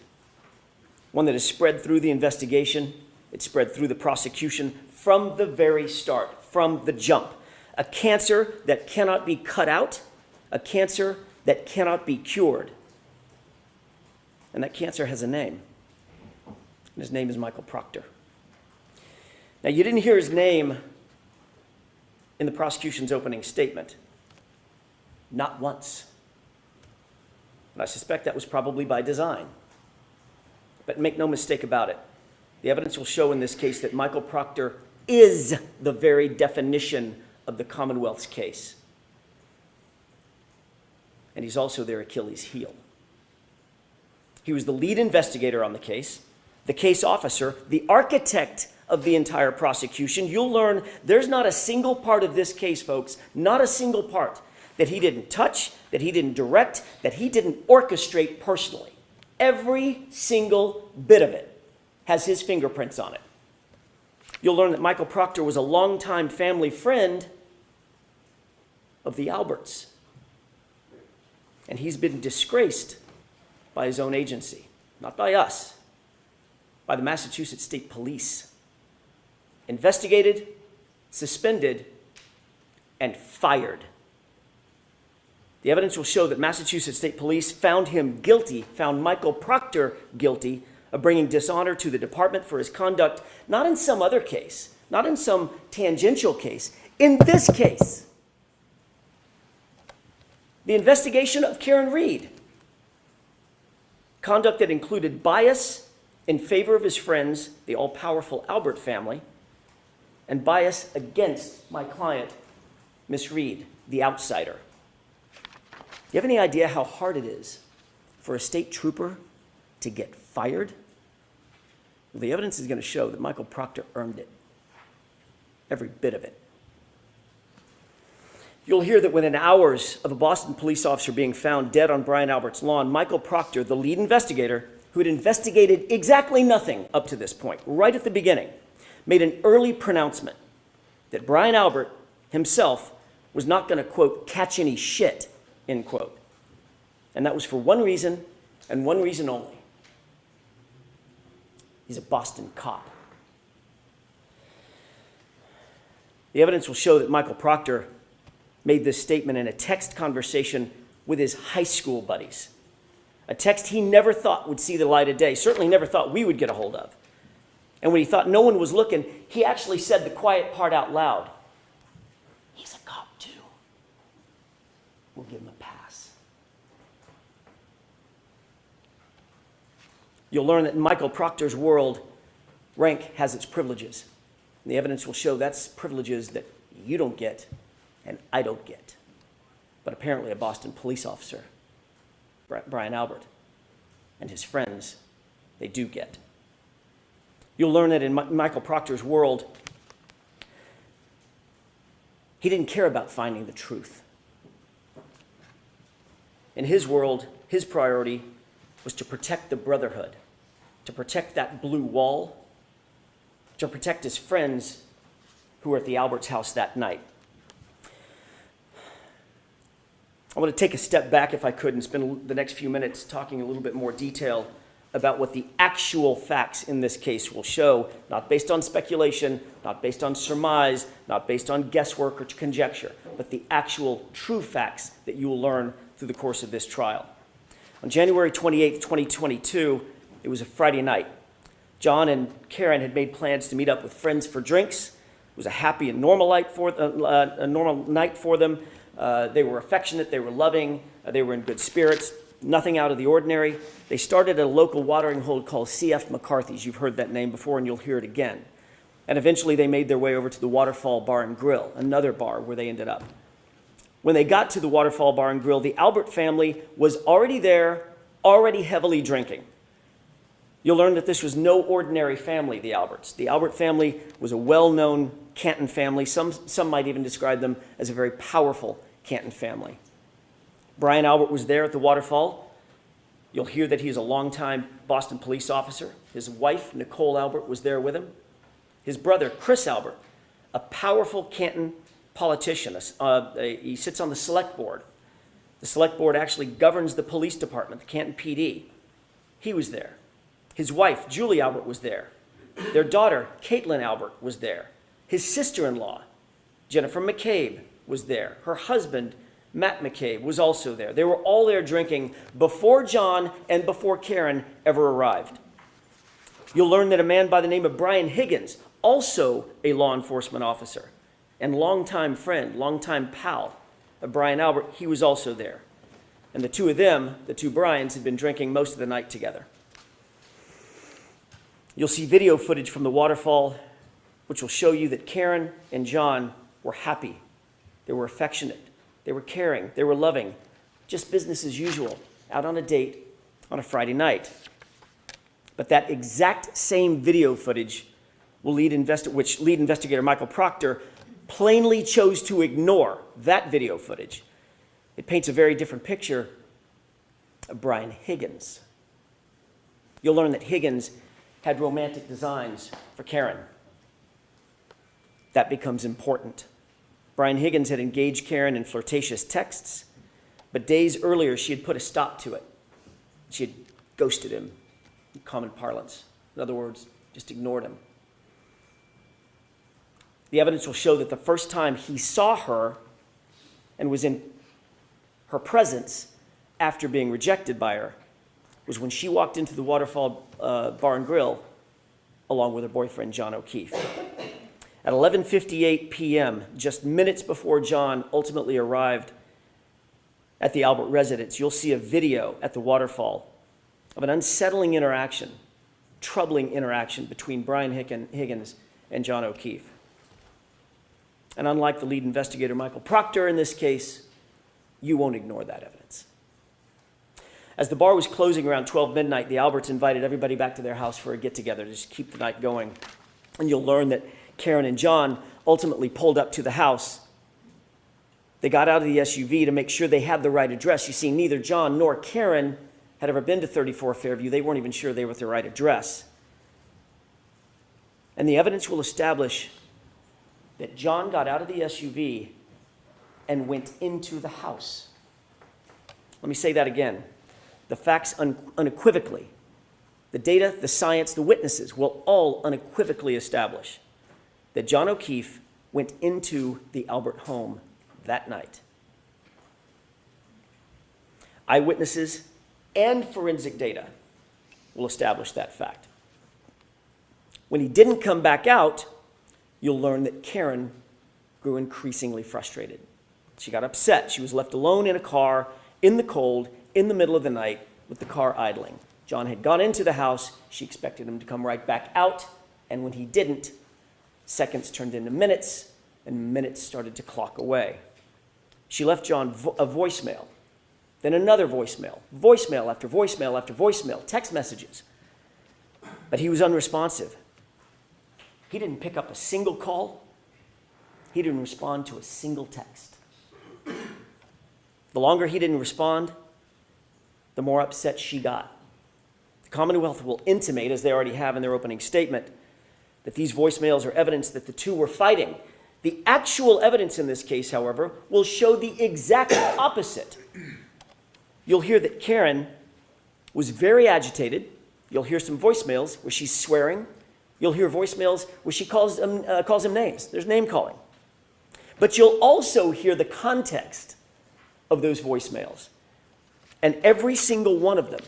one that is spread through the investigation, it's spread through the prosecution from the very start, from the jump. A cancer that cannot be cut out, a cancer that cannot be cured. And that cancer has a name. And his name is Michael Proctor. Now, you didn't hear his name in the prosecution's opening statement. Not once. And I suspect that was probably by design. But make no mistake about it. The evidence will show in this case that Michael Proctor is the very definition of the Commonwealth's case. And he's also their Achilles heel. He was the lead investigator on the case officer, the architect of the entire prosecution. You'll learn there's not a single part of this case, folks, not a single part, that he didn't touch, that he didn't direct, that he didn't orchestrate personally. Every single bit of it has his fingerprints on it. You'll learn that Michael Proctor was a longtime family friend of the Alberts. And he's been disgraced by his own agency, not by us, by the Massachusetts State Police. Investigated, suspended, and fired. The evidence will show that Massachusetts State Police found him guilty, found Michael Proctor guilty of bringing dishonor to the department for his conduct, not in some other case, not in some tangential case, in this case. The investigation of Karen Reed. Conduct that included bias in favor of his friends, the all-powerful Albert family, and bias against my client, Miss Reed, the outsider. Do you have any idea how hard it is for a state trooper to get fired? Well, the evidence is going to show that Michael Proctor earned it. Every bit of it. You'll hear that within hours of a Boston police officer being found dead on Brian Albert's lawn, Michael Proctor, the lead investigator, who had investigated exactly nothing up to this point, right at the beginning, made an early pronouncement that Brian Albert himself was not going to, quote, catch any shit, end quote. And that was for one reason, and one reason only. He's a Boston cop. The evidence will show that Michael Proctor made this statement in a text conversation with his high school buddies. A text he never thought would see the light of day, certainly never thought we would get a hold of. And when he thought no one was looking, he actually said the quiet part out loud. He's a cop too. We'll give him a pass. You'll learn that in Michael Proctor's world, rank has its privileges. And the evidence will show that's privileges that you don't get and I don't get. But apparently a Boston police officer, Brian Albert, and his friends, they do get. You'll learn that in Michael Proctor's world, he didn't care about finding the truth. In his world, his priority was to protect the brotherhood, to protect that blue wall, to protect his friends who were at the Alberts' house that night. I want to take a step back, if I could, and spend the next few minutes talking a little bit more detail about what the actual facts in this case will show, not based on speculation, not based on surmise, not based on guesswork or conjecture, but the actual true facts that you will learn through the course of this trial. On January 28th, 2022, it was a Friday night. John and Karen had made plans to meet up with friends for drinks. It was a happy and normal night for them. They were affectionate, they were loving, they were in good spirits, nothing out of the ordinary. They started at a local watering hole called C.F. McCarthy's. You've heard that name before and you'll hear it again. And eventually they made their way over to the Waterfall Bar and Grill, another bar where they ended up. When they got to the Waterfall Bar and Grill, the Albert family was already there, already heavily drinking. You'll learn that this was no ordinary family, the Alberts. The Albert family was a well-known Canton family. Some might even describe them as a very powerful Canton family. Brian Albert was there at the waterfall. You'll hear that he's a longtime Boston police officer. His wife, Nicole Albert, was there with him. His brother, Chris Albert, a powerful Canton politician. He sits on the select board. The select board actually governs the police department, the Canton PD. He was there. His wife, Julie Albert, was there. Their daughter, Caitlin Albert, was there. His sister-in-law, Jennifer McCabe, was there. Her husband, Matt McCabe, was also there. They were all there drinking before John and before Karen ever arrived. You'll learn that a man by the name of Brian Higgins, also a law enforcement officer and longtime friend, longtime pal of Brian Albert, he was also there. And the two of them, the two Bryans, had been drinking most of the night together. You'll see video footage from the waterfall which will show you that Karen and John were happy. They were affectionate. They were caring. They were loving. Just business as usual, out on a date on a Friday night. But that exact same video footage which lead investigator Michael Proctor plainly chose to ignore that video footage. It paints a very different picture of Brian Higgins. You'll learn that Higgins had romantic designs for Karen. That becomes important. Brian Higgins had engaged Karen in flirtatious texts, but days earlier she had put a stop to it. She had ghosted him, in common parlance. In other words, just ignored him. The evidence will show that the first time he saw her and was in her presence after being rejected by her was when she walked into the Waterfall Bar and Grill along with her boyfriend, John O'Keefe. At 11:58 p.m., just minutes before John ultimately arrived at the Albert residence, you'll see a video at the Waterfall of an unsettling interaction, troubling interaction between Brian Higgins and John O'Keefe. And unlike the lead investigator, Michael Proctor, in this case, you won't ignore that evidence. As the bar was closing around 12 midnight, the Alberts invited everybody back to their house for a get-together to just keep the night going. And you'll learn that Karen and John ultimately pulled up to the house. They got out of the SUV to make sure they had the right address. You see, neither John nor Karen had ever been to 34 Fairview. They weren't even sure they were at the right address. And the evidence will establish that John got out of the SUV and went into the house. Let me say that again. The facts unequivocally, the data, the science, the witnesses will all unequivocally establish that John O'Keefe went into the Albert home that night. Eyewitnesses and forensic data will establish that fact. When he didn't come back out, you'll learn that Karen grew increasingly frustrated. She got upset. She was left alone in a car, in the cold, in the middle of the night, with the car idling. John had gone into the house. She expected him to come right back out, and when he didn't, seconds turned into minutes, and minutes started to clock away. She left John a voicemail, then another voicemail, voicemail after voicemail after voicemail, text messages. But he was unresponsive. He didn't pick up a single call. He didn't respond to a single text. The longer he didn't respond, the more upset she got. The Commonwealth will intimate, as they already have in their opening statement, that these voicemails are evidence that the two were fighting. The actual evidence in this case, however, will show the exact opposite. You'll hear that Karen was very agitated. You'll hear some voicemails where she's swearing. You'll hear voicemails where she calls him names. There's name calling. But you'll also hear the context of those voicemails. And every single one of them,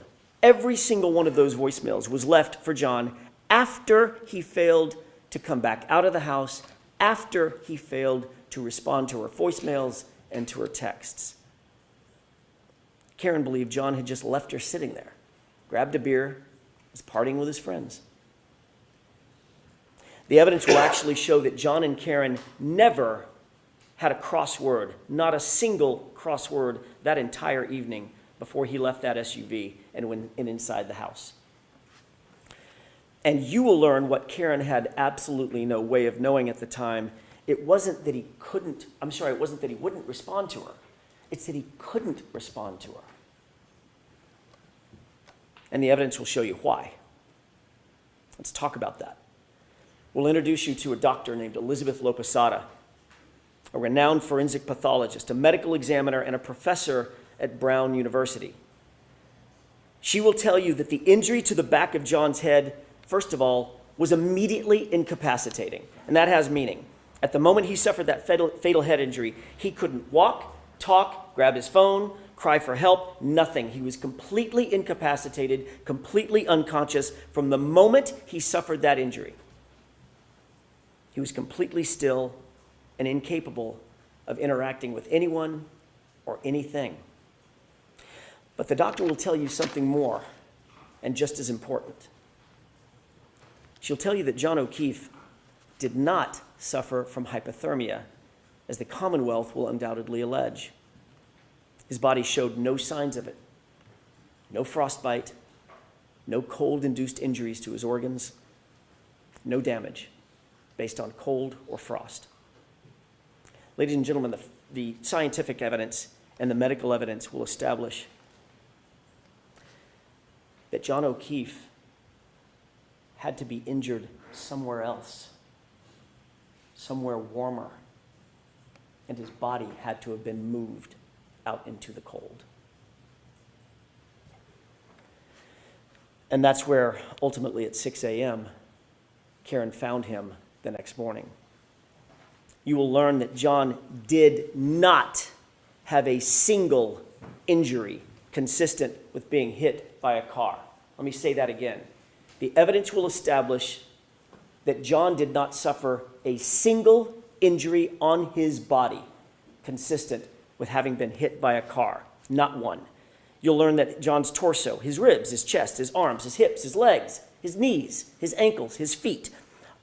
every single one of those voicemails was left for John after he failed to come back out of the house, after he failed to respond to her voicemails and to her texts. Karen believed John had just left her sitting there, grabbed a beer, was partying with his friends. The evidence will actually show that John and Karen never had a crossword, not a single crossword that entire evening before he left that SUV and went inside the house. And you will learn what Karen had absolutely no way of knowing at the time. It wasn't that he wouldn't respond to her. It's that he couldn't respond to her. And the evidence will show you why. Let's talk about that. We'll introduce you to a doctor named Elizabeth Loposada, a renowned forensic pathologist, a medical examiner, and a professor at Brown University. She will tell you that the injury to the back of John's head, first of all, was immediately incapacitating. And that has meaning. At the moment he suffered that fatal head injury, he couldn't walk, talk, grab his phone, cry for help, nothing. He was completely incapacitated, completely unconscious from the moment he suffered that injury. He was completely still and incapable of interacting with anyone or anything. But the doctor will tell you something more, and just as important. She'll tell you that John O'Keefe did not suffer from hypothermia, as the Commonwealth will undoubtedly allege. His body showed no signs of it. No frostbite, no cold-induced injuries to his organs, no damage based on cold or frost. Ladies and gentlemen, the scientific evidence and the medical evidence will establish that John O'Keefe had to be injured somewhere else, somewhere warmer, and his body had to have been moved out into the cold. And that's where, ultimately at 6 a.m., Karen found him the next morning. You will learn that John did not have a single injury consistent with being hit by a car. Let me say that again. The evidence will establish that John did not suffer a single injury on his body consistent with having been hit by a car. Not one. You'll learn that John's torso, his ribs, his chest, his arms, his hips, his legs, his knees, his ankles, his feet,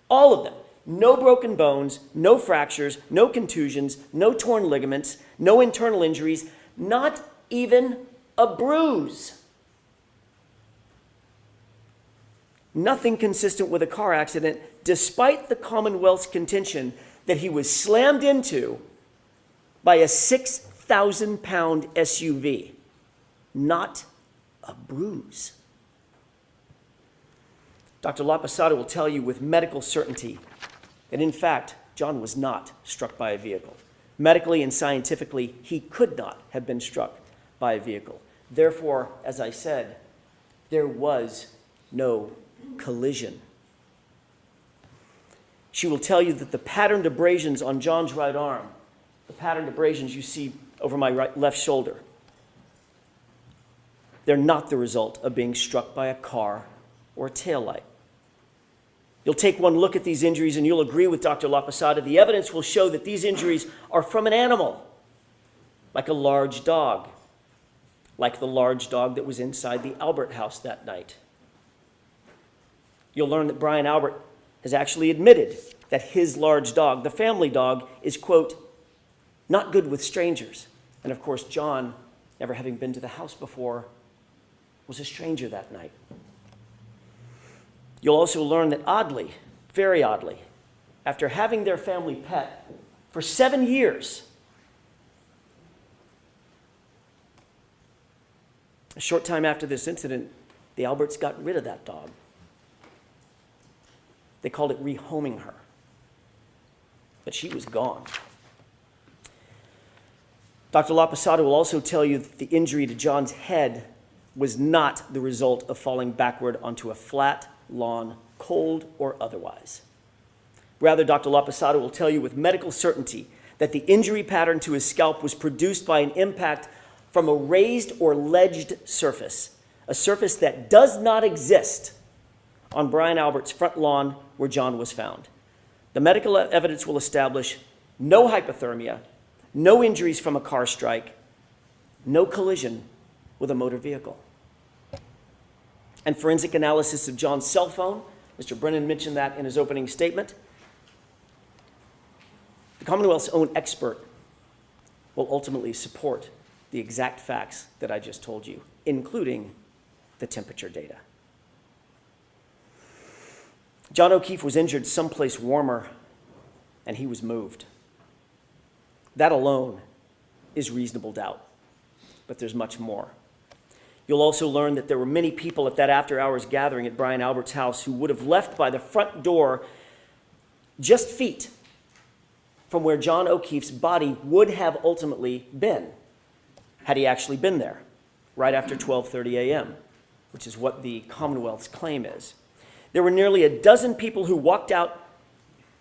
all of them, no broken bones, no fractures, no contusions, no torn ligaments, no internal injuries, not even a bruise. Nothing consistent with a car accident, despite the Commonwealth's contention that he was slammed into by a 6,000-pound SUV. Not a bruise. Dr. Laposada will tell you with medical certainty that, in fact, John was not struck by a vehicle. Medically and scientifically, he could not have been struck by a vehicle. Therefore, as I said, there was no collision. She will tell you that the patterned abrasions on John's right arm, the patterned abrasions you see over my left shoulder, they're not the result of being struck by a car or a taillight. You'll take one look at these injuries and you'll agree with Dr. Laposada. The evidence will show that these injuries are from an animal, like a large dog, like the large dog that was inside the Albert house that night. You'll learn that Brian Albert has actually admitted that his large dog, the family dog, is, quote, not good with strangers. And of course, John, never having been to the house before, was a stranger that night. You'll also learn that oddly, very oddly, after having their family pet for 7 years, a short time after this incident, the Alberts got rid of that dog. They called it rehoming her. But she was gone. Dr. Laposada will also tell you that the injury to John's head was not the result of falling backward onto a flat lawn, cold or otherwise. Rather, Dr. Laposada will tell you with medical certainty that the injury pattern to his scalp was produced by an impact from a raised or ledged surface, a surface that does not exist on Brian Albert's front lawn where John was found. The medical evidence will establish no hypothermia, no injuries from a car strike, no collision with a motor vehicle. And forensic analysis of John's cell phone, Mr. Brennan mentioned that in his opening statement. The Commonwealth's own expert will ultimately support the exact facts that I just told you, including the temperature data. John O'Keefe was injured someplace warmer, and he was moved. That alone is reasonable doubt, but there's much more. You'll also learn that there were many people at that after-hours gathering at Brian Albert's house who would have left by the front door just feet from where John O'Keefe's body would have ultimately been, had he actually been there, right after 12:30 a.m., which is what the Commonwealth's claim is. There were nearly a dozen people who walked out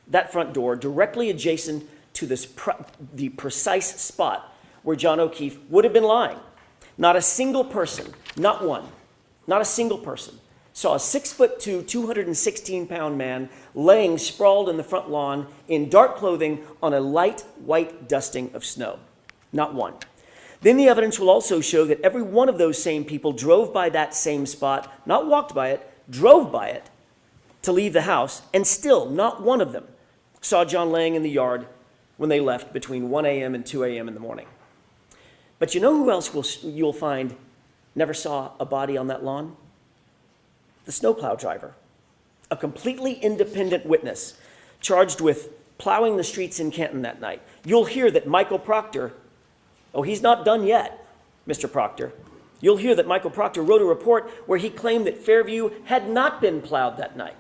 that front door directly adjacent to the precise spot where John O'Keefe would have been lying. Not a single person, not one, not a single person, saw a 6'2", 216-pound man laying sprawled in the front lawn in dark clothing on a light white dusting of snow. Not one. Then the evidence will also show that every one of those same people drove by that same spot, not walked by it, drove by it to leave the house, and still not one of them saw John laying in the yard when they left between 1 a.m. and 2 a.m. in the morning. But you know who else you'll find never saw a body on that lawn? The snowplow driver, a completely independent witness charged with plowing the streets in Canton that night. You'll hear that Michael Proctor, oh, he's not done yet, Mr. Proctor. You'll hear that Michael Proctor wrote a report where he claimed that Fairview had not been plowed that night.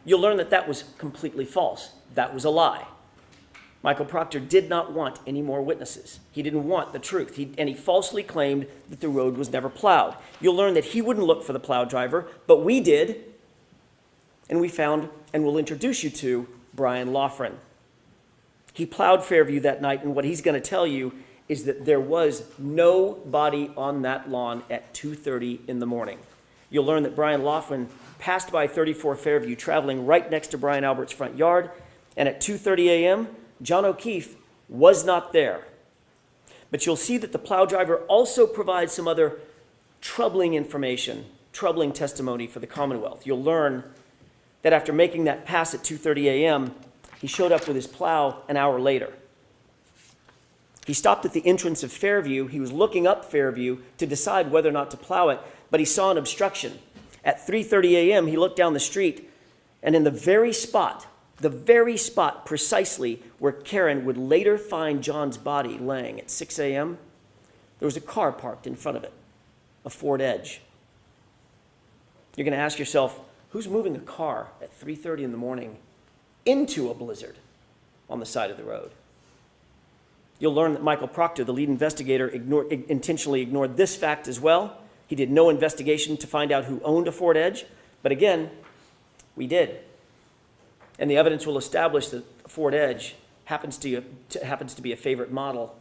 You'll learn that that was completely false. That was a lie. Michael Proctor did not want any more witnesses. He didn't want the truth, and he falsely claimed that the road was never plowed. You'll learn that he wouldn't look for the plow driver, but we did, and we found, and we'll introduce you to, Brian Loughran. He plowed Fairview that night, and what he's going to tell you is that there was no body on that lawn at 2:30 in the morning. You'll learn that Brian Loughran passed by 34 Fairview, traveling right next to Brian Albert's front yard, and at 2:30 a.m., John O'Keefe was not there. But you'll see that the plow driver also provides some other troubling information, troubling testimony for the Commonwealth. You'll learn that after making that pass at 2:30 a.m., he showed up with his plow an hour later. He stopped at the entrance of Fairview. He was looking up Fairview to decide whether or not to plow it, but he saw an obstruction. At 3:30 a.m., he looked down the street, and in the very spot precisely where Karen would later find John's body laying at 6 a.m., there was a car parked in front of it, a Ford Edge. You're going to ask yourself, who's moving a car at 3:30 in the morning into a blizzard on the side of the road? You'll learn that Michael Proctor, the lead investigator, intentionally ignored this fact as well. He did no investigation to find out who owned a Ford Edge, but again, we did. And the evidence will establish that a Ford Edge happens to be a favorite model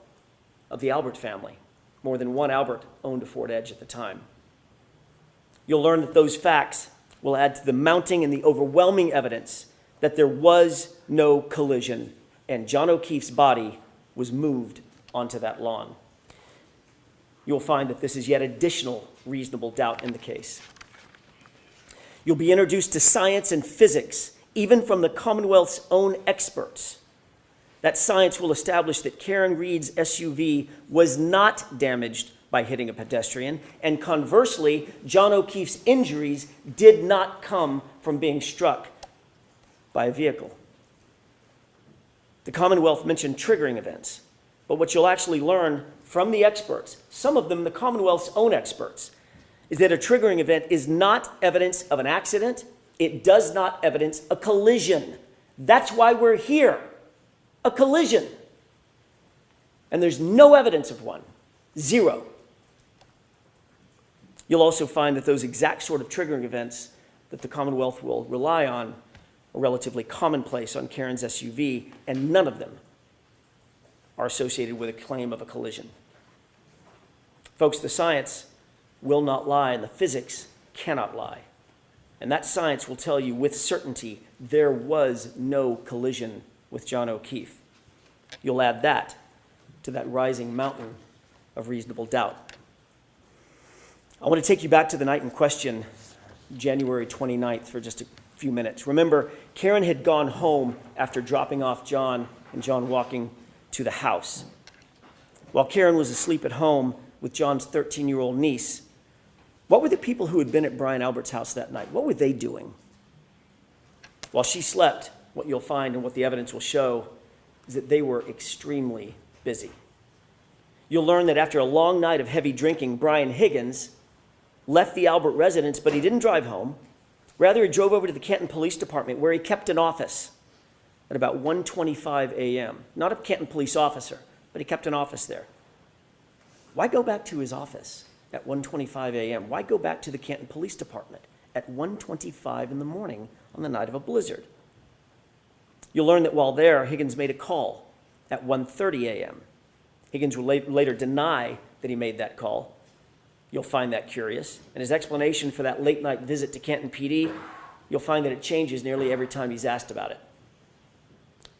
of the Albert family. More than one Albert owned a Ford Edge at the time. You'll learn that those facts will add to the mounting and the overwhelming evidence that there was no collision, and John O'Keefe's body was moved onto that lawn. You'll find that this is yet additional reasonable doubt in the case. You'll be introduced to science and physics, even from the Commonwealth's own experts. That science will establish that Karen Reed's SUV was not damaged by hitting a pedestrian, and conversely, John O'Keefe's injuries did not come from being struck by a vehicle. The Commonwealth mentioned triggering events, but what you'll actually learn from the experts, some of them the Commonwealth's own experts, is that a triggering event is not evidence of an accident. It does not evidence a collision. That's why we're here. A collision. And there's no evidence of one. Zero. You'll also find that those exact sort of triggering events that the Commonwealth will rely on are relatively commonplace on Karen's SUV, and none of them are associated with a claim of a collision. Folks, the science will not lie, and the physics cannot lie. And that science will tell you with certainty there was no collision with John O'Keefe. You'll add that to that rising mountain of reasonable doubt. I want to take you back to the night in question, January 29th, for just a few minutes. Remember, Karen had gone home after dropping off John and John walking to the house. While Karen was asleep at home with John's 13-year-old niece, what were the people who had been at Brian Albert's house that night? What were they doing? While she slept, what you'll find and what the evidence will show is that they were extremely busy. You'll learn that after a long night of heavy drinking, Brian Higgins left the Albert residence, but he didn't drive home. Rather, he drove over to the Canton Police Department, where he kept an office at about 1:25 a.m. Not a Canton police officer, but he kept an office there. Why go back to his office at 1:25 a.m.? Why go back to the Canton Police Department at 1:25 in the morning on the night of a blizzard? You'll learn that while there, Higgins made a call at 1:30 a.m. Higgins will later deny that he made that call. You'll find that curious. And his explanation for that late-night visit to Canton PD, you'll find that it changes nearly every time he's asked about it.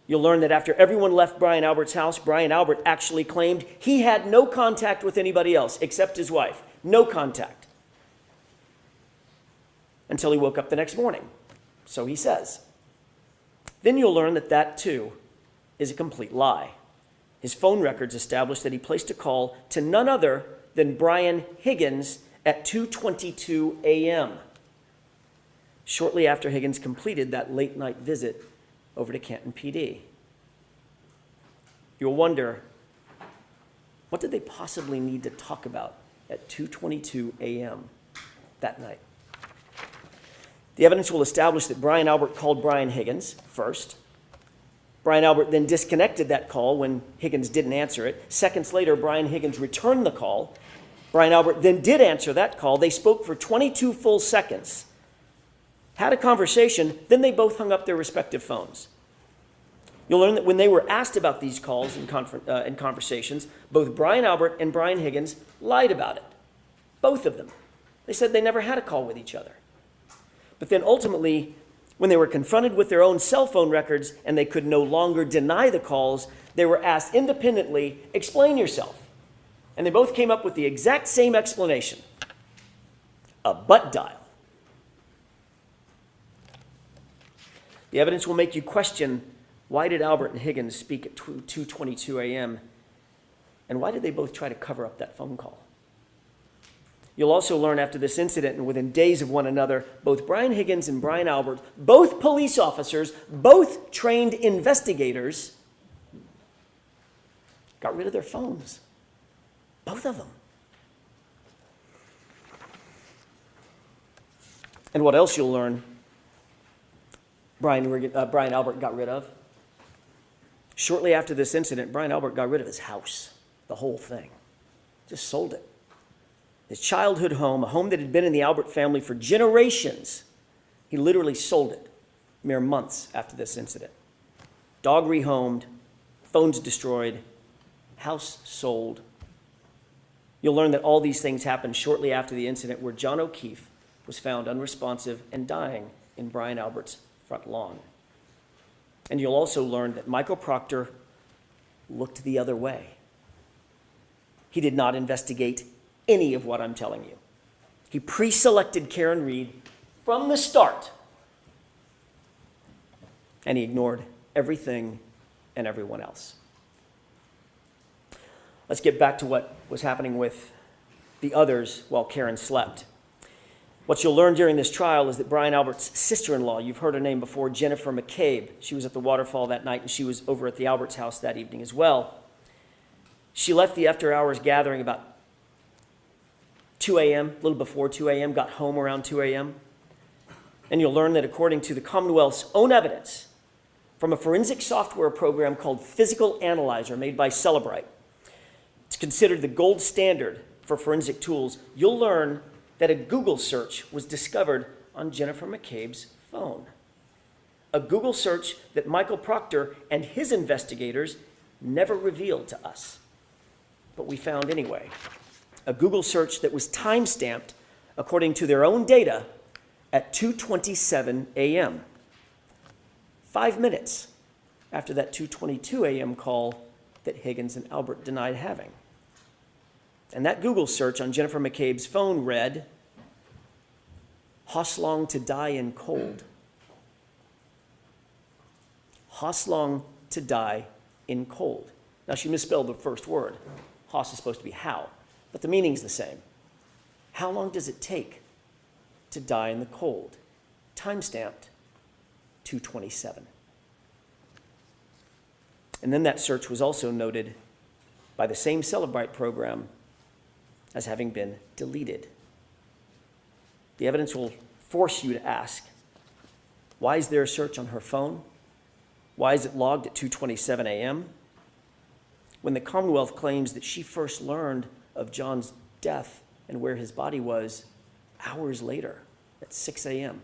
You'll learn that after everyone left Brian Albert's house, Brian Albert actually claimed he had no contact with anybody else except his wife. No contact. Until he woke up the next morning. So he says. Then you'll learn that that, too, is a complete lie. His phone records establish that he placed a call to none other than Brian Higgins at 2:22 a.m., shortly after Higgins completed that late-night visit over to Canton PD. You'll wonder, what did they possibly need to talk about at 2:22 a.m. that night? The evidence will establish that Brian Albert called Brian Higgins first. Brian Albert then disconnected that call when Higgins didn't answer it. Seconds later, Brian Higgins returned the call. Brian Albert then did answer that call. They spoke for 22 full seconds, had a conversation, then they both hung up their respective phones. You'll learn that when they were asked about these calls and conversations, both Brian Albert and Brian Higgins lied about it. Both of them. They said they never had a call with each other. But then ultimately, when they were confronted with their own cell phone records and they could no longer deny the calls, they were asked independently, explain yourself. And they both came up with the exact same explanation: a butt dial. The evidence will make you question, why did Albert and Higgins speak at 2:22 a.m., and why did they both try to cover up that phone call? You'll also learn after this incident, and within days of one another, both Brian Higgins and Brian Albert, both police officers, both trained investigators, got rid of their phones. Both of them. And what else you'll learn Brian Albert got rid of? Shortly after this incident, Brian Albert got rid of his house, the whole thing. Just sold it. His childhood home, a home that had been in the Albert family for generations, he literally sold it mere months after this incident. Dog rehomed, phones destroyed, house sold. You'll learn that all these things happened shortly after the incident where John O'Keefe was found unresponsive and dying in Brian Albert's front lawn. And you'll also learn that Michael Proctor looked the other way. He did not investigate any of what I'm telling you. He pre-selected Karen Reed from the start, and he ignored everything and everyone else. Let's get back to what was happening with the others while Karen slept. What you'll learn during this trial is that Brian Albert's sister-in-law, you've heard her name before, Jennifer McCabe, she was at the waterfall that night, and she was over at the Alberts' house that evening as well. She left the after-hours gathering about 2 a.m., a little before 2 a.m., got home around 2 a.m. And you'll learn that according to the Commonwealth's own evidence from a forensic software program called Physical Analyzer made by Celebrite, it's considered the gold standard for forensic tools. You'll learn that a Google search was discovered on Jennifer McCabe's phone. A Google search that Michael Proctor and his investigators never revealed to us, but we found anyway. A Google search that was time-stamped, according to their own data, at 2:27 a.m., 5 minutes after that 2:22 a.m. call that Higgins and Albert denied having. And that Google search on Jennifer McCabe's phone read, "Hoslong to die in cold." Hoslong to die in cold. Now, she misspelled the first word. Hos is supposed to be how, but the meaning's the same. How long does it take to die in the cold? Time-stamped 2:27. And then that search was also noted by the same Celebrite program as having been deleted. The evidence will force you to ask, why is there a search on her phone? Why is it logged at 2:27 a.m.? When the Commonwealth claims that she first learned of John's death and where his body was hours later at 6 a.m.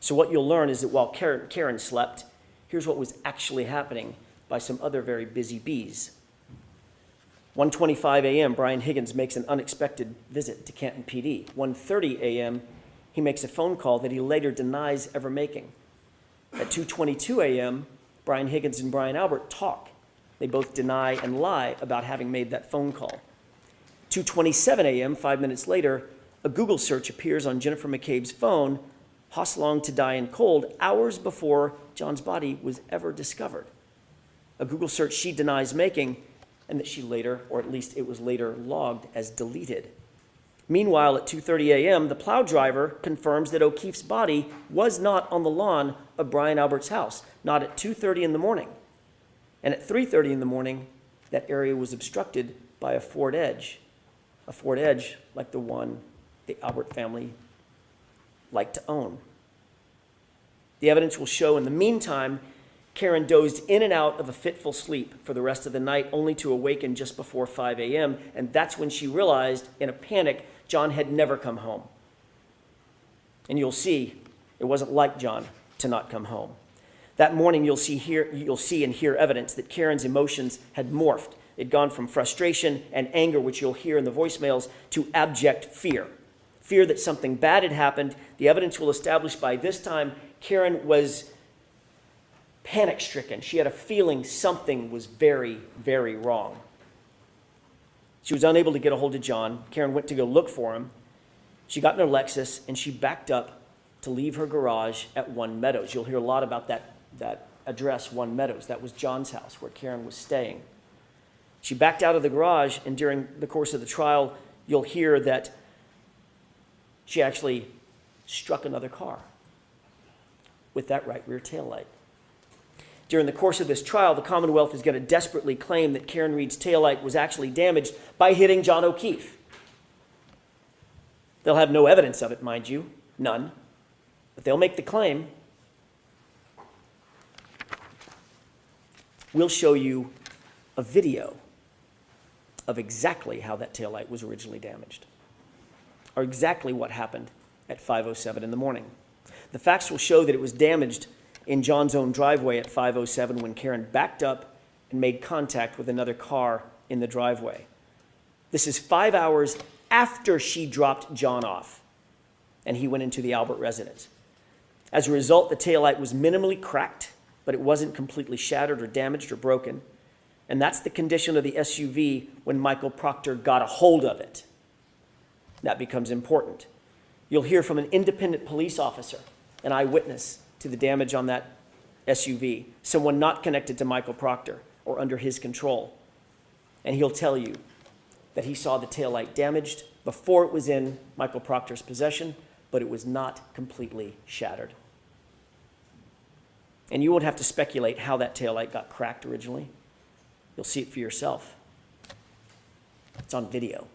So what you'll learn is that while Karen slept, here's what was actually happening by some other very busy bees. 1:25 a.m., Brian Higgins makes an unexpected visit to Canton PD. 1:30 a.m., he makes a phone call that he later denies ever making. At 2:22 a.m., Brian Higgins and Brian Albert talk. They both deny and lie about having made that phone call. 2:27 a.m., 5 minutes later, a Google search appears on Jennifer McCabe's phone Hoslong to die in cold hours before John's body was ever discovered. A Google search she denies making, and that she later, or at least it was later logged as deleted. Meanwhile, at 2:30 a.m., the plow driver confirms that O'Keefe's body was not on the lawn of Brian Albert's house, not at 2:30 in the morning. And at 3:30 in the morning, that area was obstructed by a Ford Edge like the one the Albert family liked to own. The evidence will show in the meantime, Karen dozed in and out of a fitful sleep for the rest of the night, only to awaken just before 5 a.m., and that's when she realized, in a panic, John had never come home. And you'll see, it wasn't like John to not come home. That morning, you'll see and hear evidence that Karen's emotions had morphed. It'd gone from frustration and anger, which you'll hear in the voicemails, to abject fear. Fear that something bad had happened. The evidence will establish by this time Karen was panic-stricken. She had a feeling something was very, very wrong. She was unable to get a hold of John. Karen went to go look for him. She got in her Lexus, and she backed up to leave her garage at One Meadows. You'll hear a lot about that address, One Meadows. That was John's house, where Karen was staying. She backed out of the garage, and during the course of the trial, you'll hear that she actually struck another car with that right rear taillight. During the course of this trial, the Commonwealth is going to desperately claim that Karen Reed's taillight was actually damaged by hitting John O'Keefe. They'll have no evidence of it, mind you, none, but they'll make the claim. We'll show you a video of exactly how that taillight was originally damaged, or exactly what happened at 5:07 in the morning. The facts will show that it was damaged in John's own driveway at 5:07 when Karen backed up and made contact with another car in the driveway. This is 5 hours after she dropped John off and he went into the Albert residence. As a result, the taillight was minimally cracked, but it wasn't completely shattered or damaged or broken. And that's the condition of the SUV when Michael Proctor got a hold of it. That becomes important. You'll hear from an independent police officer, an eyewitness to the damage on that SUV, someone not connected to Michael Proctor or under his control. And he'll tell you that he saw the taillight damaged before it was in Michael Proctor's possession, but it was not completely shattered. And you won't have to speculate how that taillight got cracked originally. You'll see it for yourself. It's on video.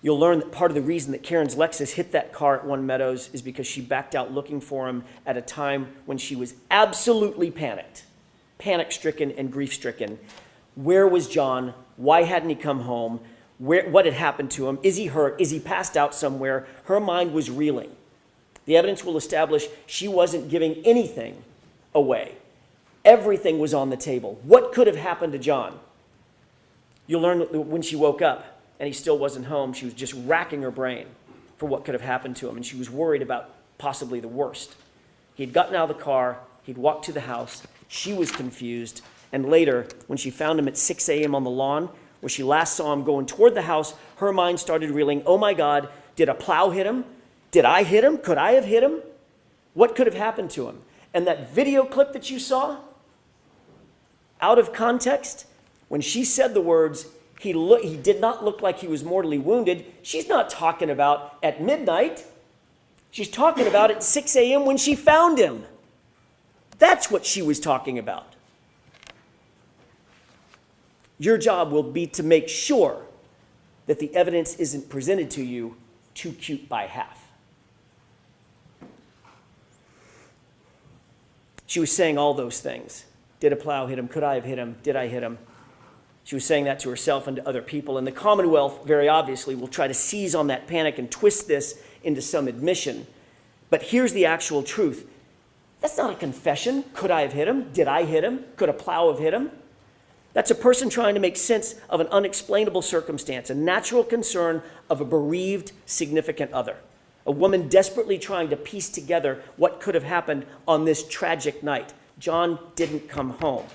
You'll learn that part of the reason that Karen's Lexus hit that car at One Meadows is because she backed out looking for him at a time when she was absolutely panic-stricken and grief-stricken. Where was John? Why hadn't he come home? What had happened to him? Is he hurt? Is he passed out somewhere? Her mind was reeling. The evidence will establish she wasn't giving anything away. Everything was on the table. What could have happened to John? You'll learn that when she woke up and he still wasn't home, she was just racking her brain for what could have happened to him, and she was worried about possibly the worst. He had gotten out of the car, he'd walked to the house, she was confused, and later, when she found him at 6 a.m. on the lawn, where she last saw him going toward the house, her mind started reeling, oh my God, did a plow hit him? Did I hit him? Could I have hit him? What could have happened to him? And that video clip that you saw, out of context, when she said the words, he did not look like he was mortally wounded, she's not talking about at midnight. She's talking about at 6 a.m. when she found him. That's what she was talking about. Your job will be to make sure that the evidence isn't presented to you too cute by half. She was saying all those things. Did a plow hit him? Could I have hit him? Did I hit him? She was saying that to herself and to other people. And the Commonwealth, very obviously, will try to seize on that panic and twist this into some admission. But here's the actual truth. That's not a confession. Could I have hit him? Did I hit him? Could a plow have hit him? That's a person trying to make sense of an unexplainable circumstance, a natural concern of a bereaved significant other, a woman desperately trying to piece together what could have happened on this tragic night. John didn't come home.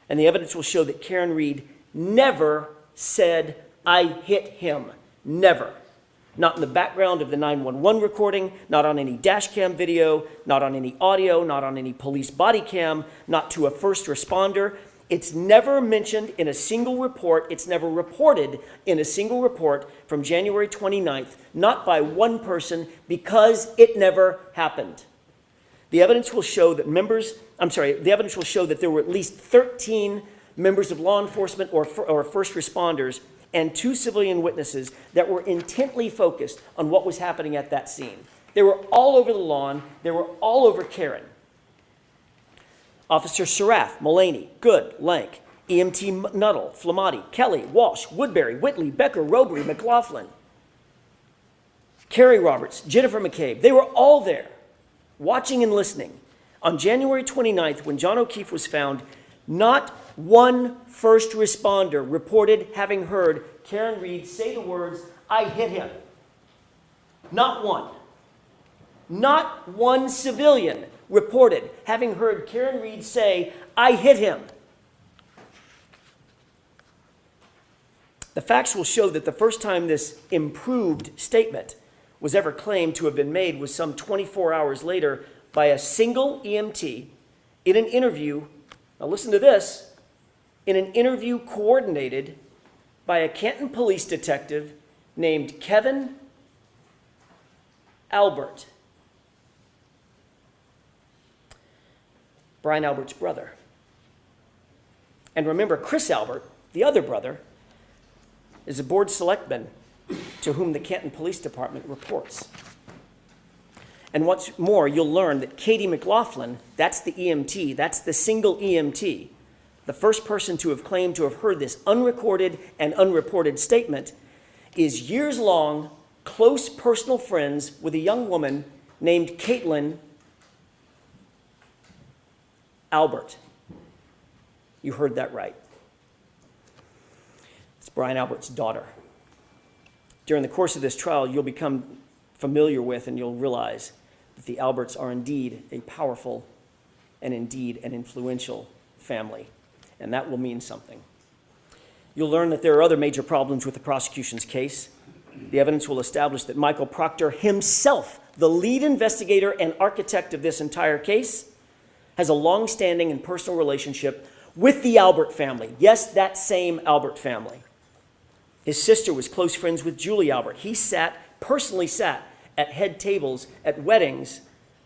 And the evidence will show that Karen Reed never said, I hit him. Never. Not in the background of the 911 recording, not on any dash cam video, not on any audio, not on any police body cam, not to a first responder. It's never mentioned in a single report. It's never reported in a single report from January 29th, not by one person, because it never happened. The evidence will show that there were at least 13 members of law enforcement or first responders and 2 civilian witnesses that were intently focused on what was happening at that scene. They were all over the lawn. They were all over Karen. Officer Seraph, Mullaney, Good, Lank, EMT Nuttall, Flamati, Kelly, Walsh, Woodbury, Whitley, Becker, Robery, McLaughlin, Carrie Roberts, Jennifer McCabe. They were all there, watching and listening. On January 29th, when John O'Keefe was found, not one first responder reported having heard Karen Reed say the words, "I hit him." Not one. Not one civilian reported having heard Karen Reed say, "I hit him." The facts will show that the first time this improved statement was ever claimed to have been made was some 24 hours later by a single EMT in an interview. Now listen to this. In an interview coordinated by a Canton police detective named Kevin Albert. Brian Albert's brother. And remember, Chris Albert, the other brother, is a board selectman to whom the Canton Police Department reports. And what's more, you'll learn that Katie McLaughlin, that's the EMT, that's the single EMT, the first person to have claimed to have heard this unrecorded and unreported statement, is years-long close personal friends with a young woman named Caitlin Albert. You heard that right. It's Brian Albert's daughter. During the course of this trial, you'll become familiar with and you'll realize that the Alberts are indeed a powerful and indeed an influential family, and that will mean something. You'll learn that there are other major problems with the prosecution's case. The evidence will establish that Michael Proctor himself, the lead investigator and architect of this entire case, has a long-standing and personal relationship with the Albert family. Yes, that same Albert family. His sister was close friends with Julie Albert. He personally sat at head tables at weddings,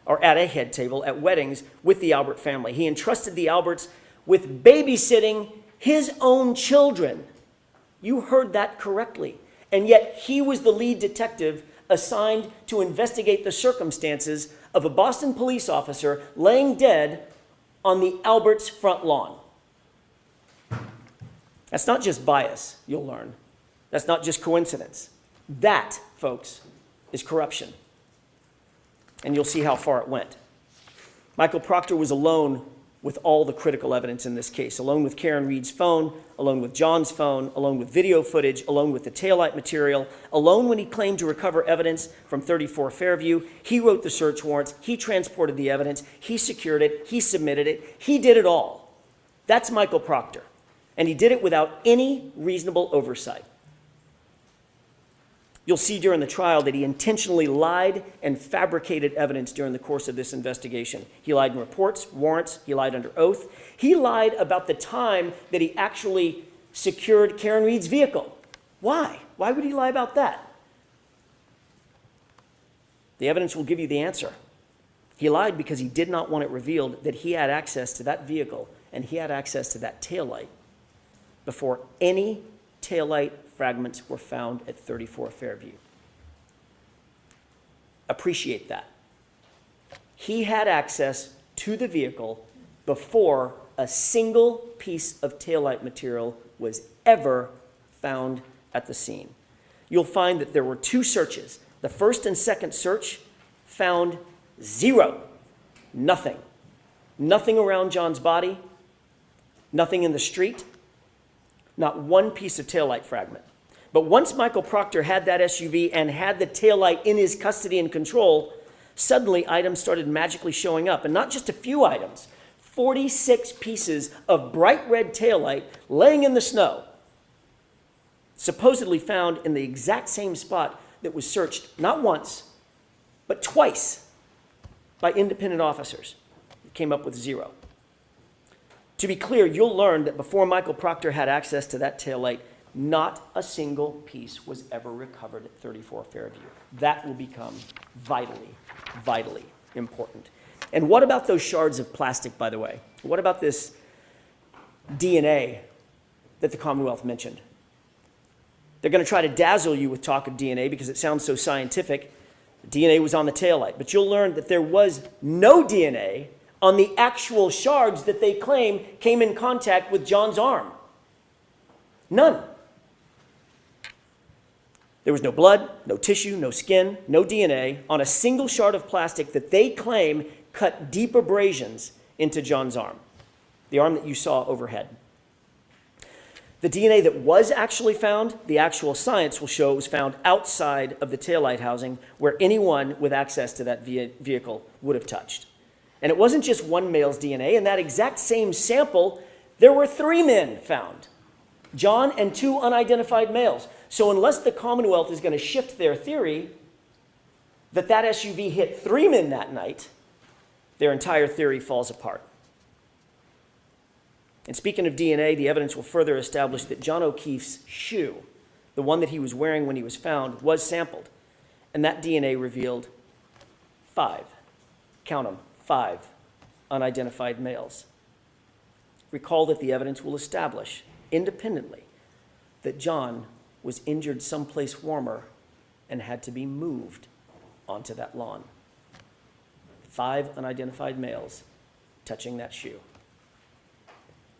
or at a head table at weddings with the Albert family. He entrusted the Alberts with babysitting his own children. You heard that correctly. And yet he was the lead detective assigned to investigate the circumstances of a Boston police officer laying dead on the Alberts' front lawn. That's not just bias, you'll learn. That's not just coincidence. That, folks, is corruption. And you'll see how far it went. Michael Proctor was alone with all the critical evidence in this case, alone with Karen Reed's phone, alone with John's phone, alone with video footage, alone with the taillight material, alone when he claimed to recover evidence from 34 Fairview. He wrote the search warrants, he transported the evidence, he secured it, he submitted it, he did it all. That's Michael Proctor, and he did it without any reasonable oversight. You'll see during the trial that he intentionally lied and fabricated evidence during the course of this investigation. He lied in reports, warrants, he lied under oath. He lied about the time that he actually secured Karen Reed's vehicle. Why? Why would he lie about that? The evidence will give you the answer. He lied because he did not want it revealed that he had access to that vehicle and he had access to that taillight before any taillight fragments were found at 34 Fairview. Appreciate that. He had access to the vehicle before a single piece of taillight material was ever found at the scene. You'll find that there were 2 searches. The first and second search found 0. Nothing. Nothing around John's body. Nothing in the street. Not one piece of taillight fragment. But once Michael Proctor had that SUV and had the taillight in his custody and control, suddenly items started magically showing up. And not just a few items. 46 pieces of bright red taillight laying in the snow, supposedly found in the exact same spot that was searched not once, but twice by independent officers. It came up with 0. To be clear, you'll learn that before Michael Proctor had access to that taillight, not a single piece was ever recovered at 34 Fairview. That will become vitally, vitally important. And what about those shards of plastic, by the way? What about this DNA that the Commonwealth mentioned? They're going to try to dazzle you with talk of DNA because it sounds so scientific. DNA was on the taillight, but you'll learn that there was no DNA on the actual shards that they claim came in contact with John's arm. None. There was no blood, no tissue, no skin, no DNA on a single shard of plastic that they claim cut deep abrasions into John's arm, the arm that you saw overhead. The DNA that was actually found, the actual science will show it was found outside of the taillight housing where anyone with access to that vehicle would have touched. And it wasn't just one male's DNA. In that exact same sample, there were 3 men found, John and 2 unidentified males. So unless the Commonwealth is going to shift their theory that that SUV hit 3 men that night, their entire theory falls apart. And speaking of DNA, the evidence will further establish that John O'Keefe's shoe, the one that he was wearing when he was found, was sampled. And that DNA revealed 5, count them, 5 unidentified males. Recall that the evidence will establish independently that John was injured someplace warmer and had to be moved onto that lawn. 5 unidentified males touching that shoe.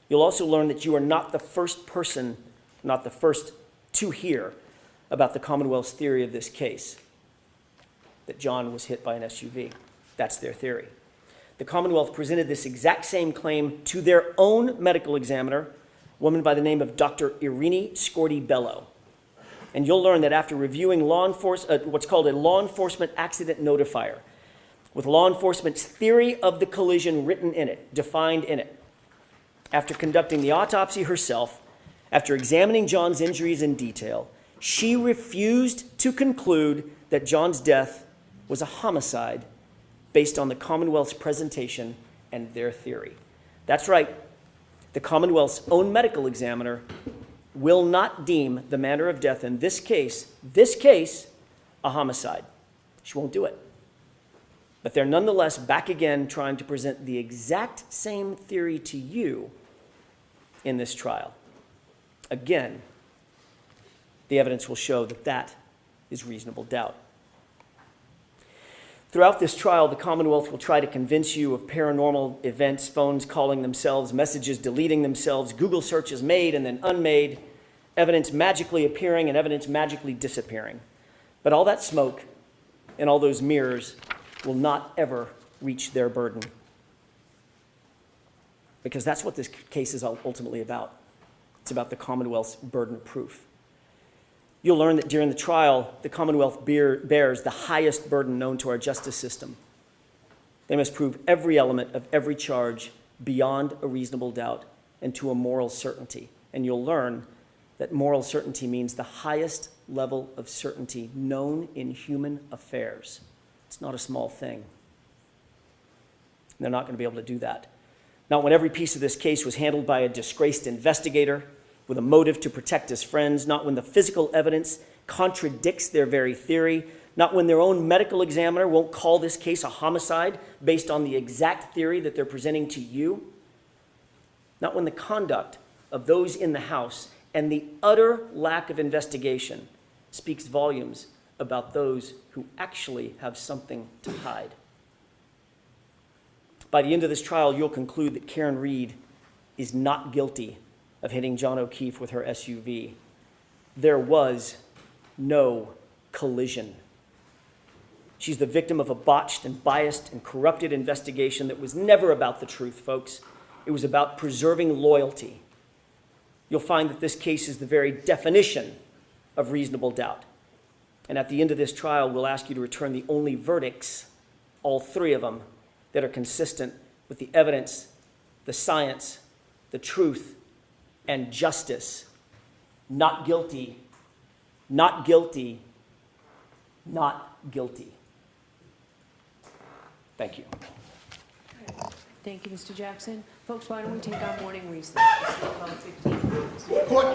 You'll also learn that you are not the first person, not the first to hear about the Commonwealth's theory of this case, that John was hit by an SUV. That's their theory. The Commonwealth presented this exact same claim to their own medical examiner, a woman by the name of Dr. Irini Scorti-Bello. And you'll learn that after reviewing what's called a law enforcement accident notifier, with law enforcement's theory of the collision written in it, defined in it, after conducting the autopsy herself, after examining John's injuries in detail, she refused to conclude that John's death was a homicide based on the Commonwealth's presentation and their theory. That's right. The Commonwealth's own medical examiner will not deem the manner of death in this case, a homicide. She won't do it. But they're nonetheless back again trying to present the exact same theory to you in this trial. Again, the evidence will show that that is reasonable doubt. Throughout this trial, the Commonwealth will try to convince you of paranormal events, phones calling themselves, messages deleting themselves, Google searches made and then unmade, evidence magically appearing and evidence magically disappearing. But all that smoke and all those mirrors will not ever reach their burden. Because that's what this case is ultimately about. It's about the Commonwealth's burden of proof. You'll learn that during the trial, the Commonwealth bears the highest burden known to our justice system. They must prove every element of every charge beyond a reasonable doubt and to a moral certainty. And you'll learn that moral certainty means the highest level of certainty known in human affairs. It's not a small thing. They're not going to be able to do that. Not when every piece of this case was handled by a disgraced investigator with a motive to protect his friends, not when the physical evidence contradicts their very theory, not when their own medical examiner won't call this case a homicide based on the exact theory that they're presenting to you, not when the conduct of those in the house and the utter lack of investigation speaks volumes about those who actually have something to hide. By the end of this trial, you'll conclude that Karen Reed is not guilty of hitting John O'Keefe with her SUV. There was no collision. She's the victim of a botched and biased and corrupted investigation that was never about the truth, folks. It was about preserving loyalty. You'll find that this case is the very definition of reasonable doubt. And at the end of this trial, we'll ask you to return the only verdicts, all 3 of them, that are consistent with the evidence, the science, the truth, and justice. Not guilty, not guilty, not guilty. Thank you. Thank you, Mr. Jackson. Folks, why don't we take our morning recess? It's about 15 minutes. Court